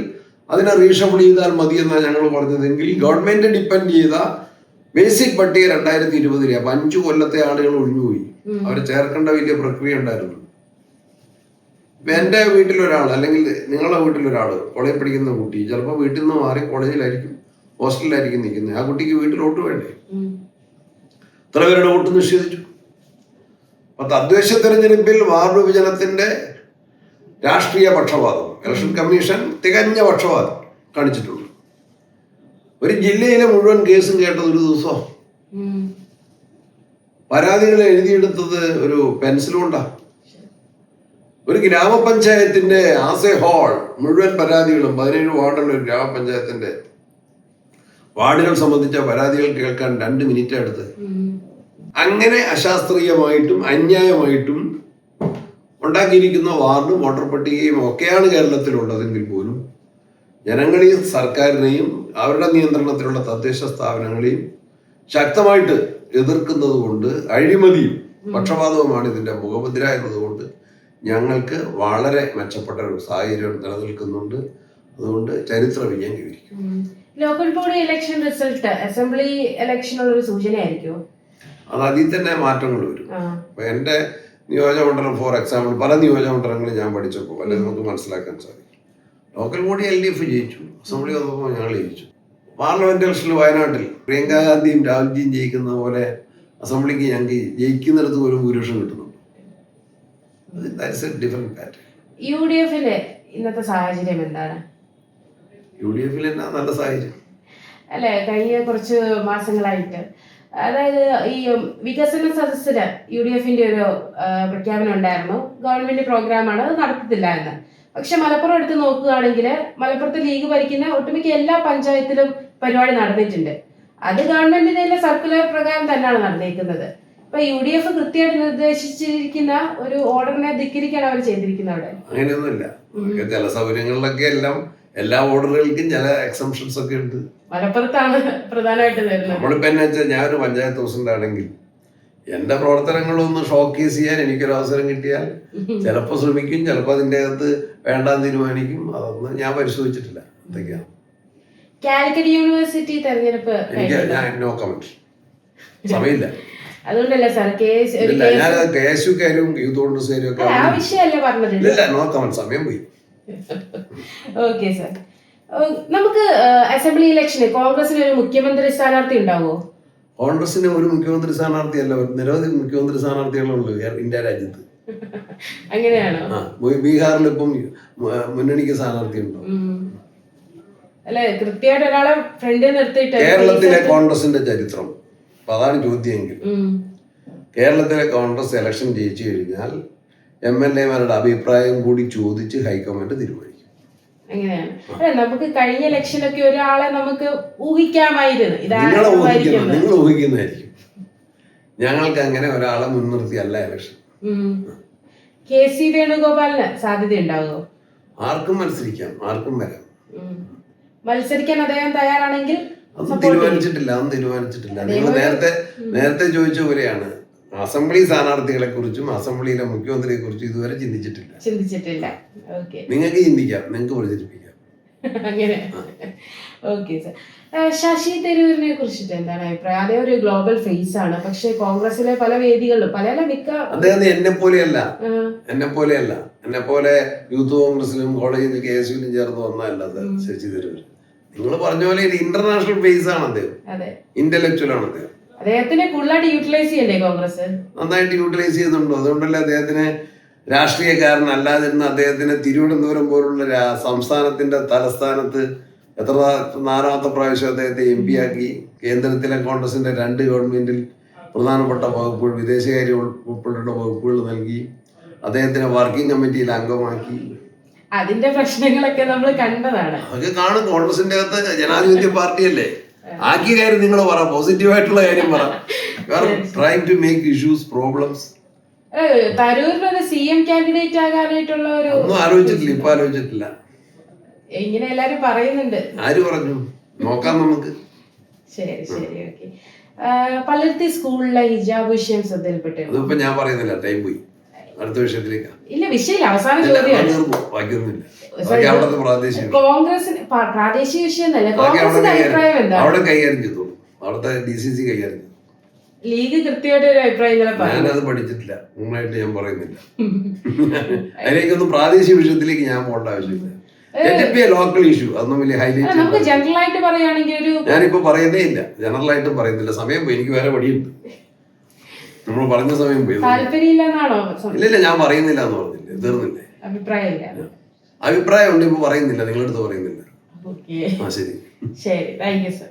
അതിനെ റീഷഫിൾ ചെയ്താൽ മതി എന്നാണ് ഞങ്ങൾ പറഞ്ഞതെങ്കിൽ ഗവൺമെന്റ് ഡിപ്പെൻഡ് ചെയ്ത ബേസിക് പട്ടിക 2020 അപ്പൊ 5 കൊല്ലത്തെ ആളുകൾ ഒഴിഞ്ഞുപോയി. അവരെ ചേർക്കേണ്ട വലിയ പ്രക്രിയ ഉണ്ടായിരുന്നു. എൻ്റെ വീട്ടിലൊരാൾ, അല്ലെങ്കിൽ നിങ്ങളുടെ വീട്ടിലൊരാൾ കോളേജിൽ പഠിക്കുന്ന കുട്ടി ചിലപ്പോൾ വീട്ടിൽ നിന്ന് മാറി കോളേജിലായിരിക്കും, ഹോസ്റ്റലിലായിരിക്കും നിൽക്കുന്നത്. ആ കുട്ടിക്ക് വീട്ടിൽ വോട്ട് വേണ്ടേ? എത്ര പേരുടെ വോട്ട് നിഷേധിച്ചു? അപ്പൊ തദ്ദേശ തെരഞ്ഞെടുപ്പിൽ വാർഡ് വിഭജനത്തിന്റെ രാഷ്ട്രീയ പക്ഷപാതം ഇലക്ഷൻ കമ്മീഷൻ തികഞ്ഞ പക്ഷപാതം കാണിച്ചിട്ടുണ്ട്. ഒരു ജില്ലയിലെ മുഴുവൻ കേസും കേട്ടത് ഒരു ദിവസം. പരാതികൾ എഴുതിയെടുത്തത് ഒരു പെൻസിൽ കൊണ്ടാ. ഒരു ഗ്രാമപഞ്ചായത്തിന്റെ ആസ് എ ഹോൾ മുഴുവൻ പരാതികളും, 17 വാർഡുള്ള ഒരു ഗ്രാമപഞ്ചായത്തിന്റെ വാർഡുകൾ സംബന്ധിച്ച പരാതികൾ കേൾക്കാൻ 2 മിനിറ്റ് എടുത്ത്. അങ്ങനെ അശാസ്ത്രീയമായിട്ടും അന്യായമായിട്ടും ഉണ്ടാക്കിയിരിക്കുന്ന വാർഡും വോട്ടർ പട്ടികയും ഒക്കെയാണ് കേരളത്തിലുള്ളതെങ്കിൽ പോലും ജനങ്ങളെയും സർക്കാരിനെയും അവരുടെ നിയന്ത്രണത്തിലുള്ള തദ്ദേശ സ്ഥാപനങ്ങളെയും ശക്തമായിട്ട് എതിർക്കുന്നത് കൊണ്ട് അഴിമതിയും പക്ഷപാതവുമാണ് ഇതിന്റെ മുഖമുദ്ര എന്നതുകൊണ്ട് ഞങ്ങൾക്ക് വളരെ മെച്ചപ്പെട്ട ഒരു സാഹചര്യം നിലനിൽക്കുന്നുണ്ട്. അതുകൊണ്ട് ചരിത്ര വിജയം കൈവരിക്കും. Local body election result assembly ഇലക്ഷനുള്ള ഒരു സൂചനയായിരിക്കുമോ? അത് അതിൽ തന്നെ മാറ്റങ്ങൾ വരും. അപ്പൊ എന്റെ നിയോജകമണ്ഡലം ഫോർ എക്സാമ്പിൾ പല നിയോജകമണ്ഡലങ്ങളും ഞാൻ പഠിച്ചപ്പോൾ അല്ലെ നമുക്ക് മനസ്സിലാക്കാൻ സാധിക്കും. ലോക്കൽ ബോഡി LDF ജയിച്ചു, അസംബ്ലി വന്നപ്പോൾ ഞങ്ങൾ ജയിച്ചു. പാർലമെന്റ് ഇലക്ഷനിൽ വയനാട്ടിൽ പ്രിയങ്ക ഗാന്ധിയും രാഹുൽജിയും ജയിക്കുന്ന പോലെ അസംബ്ലിക്ക് ഞങ്ങൾക്ക് ജയിക്കുന്നിടത്ത് ഒരു ഭൂരിപക്ഷം കിട്ടുന്നുണ്ട്. Different pattern. UDF ഇന്നത്തെ സാഹചര്യം എന്താണ്? UDF എന്നാ നല്ല സാഹചര്യം അല്ലെ? കഴിഞ്ഞ കുറച്ച് മാസങ്ങളായിട്ട് അതായത് ഈ വികസന സദസ്സിന് UDF ഒരു പ്രഖ്യാപനം ഉണ്ടായിരുന്നു. ഗവൺമെന്റ് പ്രോഗ്രാമാണ്, അത് നടത്തത്തില്ല എന്ന്. പക്ഷെ മലപ്പുറം എടുത്ത് നോക്കുകയാണെങ്കിൽ മലപ്പുറത്ത് ലീഗ് ഭരിക്കുന്ന ഒട്ടുമിക്ക എല്ലാ പഞ്ചായത്തിലും പരിപാടി നടന്നിട്ടുണ്ട്. അത് ഗവൺമെന്റിന്റെ സർക്കുലർ പ്രകാരം തന്നെയാണ് നടന്നിരിക്കുന്നത്. അപ്പൊ UDF കൃത്യമായിട്ട് നിർദ്ദേശിച്ചിരിക്കുന്ന ഒരു ഓർഡറിനെ ധിക്കരിക്കാണ് അവർ ചെയ്തിരിക്കുന്നത്. അവിടെ അങ്ങനെയൊന്നുമില്ല. ചില സൗകര്യങ്ങളിലൊക്കെ എല്ലാം എല്ലാ ഓർഡറുകൾക്കും ചില എക്സംഷൻസ് ഒക്കെ ഉണ്ട്. മലപ്പുറത്താണ് പ്രധാനമായിട്ട് വരുന്നത്. നമ്മളിപ്പോ എന്നാ വെച്ചാൽ ഞാനൊരു പഞ്ചായത്ത് പ്രസിഡന്റ് ആണെങ്കിൽ എന്റെ പ്രവർത്തനങ്ങളൊന്ന് ഷോക്കേസ് ചെയ്യാൻ എനിക്കൊരു അവസരം കിട്ടിയാൽ ചിലപ്പോൾ ശ്രമിക്കും, ചിലപ്പോൾ അതിൻ്റെ അകത്ത് വേണ്ടാന്ന് തീരുമാനിക്കും. അതൊന്നും ഞാൻ പരിശോധിച്ചിട്ടില്ല. എന്തൊക്കെയാണ് കാലിക്കറ്റ് യൂണിവേഴ്സിറ്റി തെരഞ്ഞെടുപ്പ് ഞാൻ നോ കമന്റ്, സമയമില്ല. അതുകൊണ്ടല്ല സാർ ഞാൻ KSUക്കാരും യൂത്ത് കോൺഗ്രസ്സുകാരും ഒക്കെ ആ വിഷയമല്ലേ പറഞ്ഞത്. ഇല്ല, നോ കമന്റ്, സമയം പോയി. ഓക്കെ സാർ, നമുക്ക് അസംബ്ലി ഇലക്ഷന് കോൺഗ്രസിന് ഒരു മുഖ്യമന്ത്രി സ്ഥാനാർത്ഥി ഉണ്ടാവുമോ? കോൺഗ്രസിന് ഒരു മുഖ്യമന്ത്രി സ്ഥാനാർത്ഥിയല്ല, നിരവധി മുഖ്യമന്ത്രി സ്ഥാനാർത്ഥികളുണ്ട് ഇന്ത്യ രാജ്യത്ത്. അങ്ങനെയാണോ? ബീഹാറിൽ ഇപ്പം മുന്നണിക്ക് സ്ഥാനാർത്ഥി ഉണ്ടോ? അല്ലെ, കൃത്യമായിട്ട് ഒരാളെ ഫ്രണ്ടിൽ നിർത്തിയിട്ട് കേരളത്തിലെ കോൺഗ്രസിന്റെ ചരിത്രം അതാണ് ചോദ്യമെങ്കിൽ കേരളത്തിലെ കോൺഗ്രസ് ഇലക്ഷൻ ജയിച്ചു കഴിഞ്ഞാൽ MLA-മാരുടെ അഭിപ്രായം കൂടി ചോദിച്ച് ഹൈക്കമാൻഡ് തീരുമാനിക്കും. അങ്ങനെയാണ്. അല്ല, നമുക്ക് കഴിഞ്ഞ ഇലക്ഷനൊക്കെ ഒരാളെ നമുക്ക് ഊഹിക്കാമായിരുന്നു. നിങ്ങൾ ഊഹിക്കുന്നതായിരിക്കും. ഞങ്ങൾക്ക് അങ്ങനെ ഒരാളെ മുൻനിർത്തിയല്ല ഇലക്ഷൻ. KC വേണുഗോപാലിന് സാധ്യത ഉണ്ടാകുമോ? ആർക്കും മത്സരിക്കാം, ആർക്കും വരാം. മത്സരിക്കാൻ അദ്ദേഹം തയ്യാറാണെങ്കിൽ അതൊന്നും തീരുമാനിച്ചിട്ടില്ല. നിങ്ങൾ നേരത്തെ ചോദിച്ച പോലെയാണ്. അസംബ്ലി സ്ഥാനാർത്ഥികളെ കുറിച്ചും അസംബ്ലിയിലെ മുഖ്യമന്ത്രിയെ കുറിച്ചും ഇതുവരെ ചിന്തിച്ചിട്ടില്ല. നിങ്ങൾക്ക് ചിന്തിക്കാം, നിങ്ങൾക്ക് പ്രചരിപ്പിക്കാം. അങ്ങനെ. ഓക്കെ സാർ, ശശി തരൂരിനെ കുറിച്ചിട്ട് എന്താണ് അഭിപ്രായം? അതേ ഒരു ഗ്ലോബൽ ഫേസ് ആണ്, പക്ഷെ കോൺഗ്രസിലെ പല വേദികളിലും അദ്ദേഹം എന്നെ പോലെയല്ല. എന്നെ പോലെ യൂത്ത് കോൺഗ്രസിലും കോളേജിലും KSUവിലും ചേർന്ന് വന്നതല്ല ശശി തരൂർ. നിങ്ങൾ പറഞ്ഞ പോലെ ഒരു ഇന്റർനാഷണൽ ഫേസ് ആണ് അദ്ദേഹം. ഇന്റലക്ച്വൽ ആണ് അദ്ദേഹം. അദ്ദേഹത്തിനെ കൂടുതലായിട്ട് യൂട്ടിലൈസ് ചെയ്യണ്ടേ കോൺഗ്രസ്? നന്നായിട്ട് യൂട്ടിലൈസ് ചെയ്യുന്നുണ്ടോ? അതുകൊണ്ടല്ലേ അദ്ദേഹത്തിന് രാഷ്ട്രീയക്കാരനല്ലാതിരുന്ന അദ്ദേഹത്തിന് തിരുവനന്തപുരം പോലുള്ള സംസ്ഥാനത്തിന്റെ തലസ്ഥാനത്ത് എത്ര 4ാമത്തെ പ്രാവശ്യം അദ്ദേഹത്തെ MP ആക്കി. കേന്ദ്രത്തിലെ കോൺഗ്രസിന്റെ 2 ഗവൺമെന്റിൽ പ്രധാനപ്പെട്ട വകുപ്പുകൾ, വിദേശകാര്യ ഉൾപ്പെടെയുള്ള വകുപ്പുകൾ നൽകി. അദ്ദേഹത്തിനെ വർക്കിംഗ് കമ്മിറ്റിയിൽ അംഗമാക്കി. അതിന്റെ പ്രശ്നങ്ങളൊക്കെ നമ്മൾ കണ്ടതാണ്. അതൊക്കെ കാണും. കോൺഗ്രസിന്റെ അകത്ത് ജനാധിപത്യ പാർട്ടിയല്ലേ. ആക്കിയ കാര്യം നിങ്ങൾ പറ, പോസിറ്റീവായിട്ടുള്ള കാര്യം പറ. Trying to make issues problems. തരൂരിനൊരു CM കാൻഡിഡേറ്റ് ആകാനായിട്ടുള്ള ഒരു ഒന്നും ആലോചിച്ചിട്ടില്ല, ഇപ്പൊ ആലോചിച്ചിട്ടില്ല. ഇങ്ങനെ എല്ലാരും പറയുന്നുണ്ട്. ആര് പറഞ്ഞു? നോക്കാം നമുക്ക്. ശരി, ഓക്കെ. പലർത്തി സ്കൂളിലെ ഹിജാബ് വിഷയം ശ്രദ്ധയിൽപ്പെട്ടു. അതിപ്പോ ഞാൻ പറയുന്നില്ല, ടൈം പോയി. അടുത്ത വിഷയത്തിലേക്ക്. ഇല്ല, വിഷയമില്ല, അവസാന ചോദ്യമാണ്. ബാക്കിയൊന്നുമില്ല. കോൺഗ്രസിന് പ്രാദേശിക വിഷയം തന്നെ. കോൺഗ്രസിന്റെ അഭിപ്രായം എന്താ? അവിടെ കൈകാര്യം ചെയ്തോളൂ, അവിടുത്തെ DCC കൈകാര്യം ചെയ്തു. ലീഗ് കൃത്യമായിട്ട് ഒരു അഭിപ്രായം ഞാനത് പഠിച്ചിട്ടില്ല, മുമ്പായിട്ട് ഞാൻ പറയുന്നില്ല. അതിലേക്കൊന്നും പ്രാദേശിക വിഷയത്തിലേക്ക് ഞാൻ പോകേണ്ട ആവശ്യമില്ല. ലോക്കൽ ഇഷ്യൂ അതൊന്നും വലിയ ഹൈലൈറ്റ്. ജനറൽ ആയിട്ട് പറയുകയാണെങ്കിൽ ഞാനിപ്പോ പറയുന്നേ ഇല്ല, ജനറൽ ആയിട്ടും പറയുന്നില്ല. സമയം പോയി, എനിക്ക് വേറെ പടിയുണ്ട്. നമ്മൾ പറഞ്ഞ സമയം പോയി. താല്പര്യമില്ലെന്നാണോ? ഇല്ല, ഞാൻ പറയുന്നില്ല എന്ന് പറഞ്ഞില്ലേ, തീർന്നില്ലേ? അഭിപ്രായം ഉണ്ട്, ഇപ്പൊ പറയുന്നില്ല, നിങ്ങളടുത്ത് പറയുന്നില്ല. ശരി, താങ്ക് യു സർ.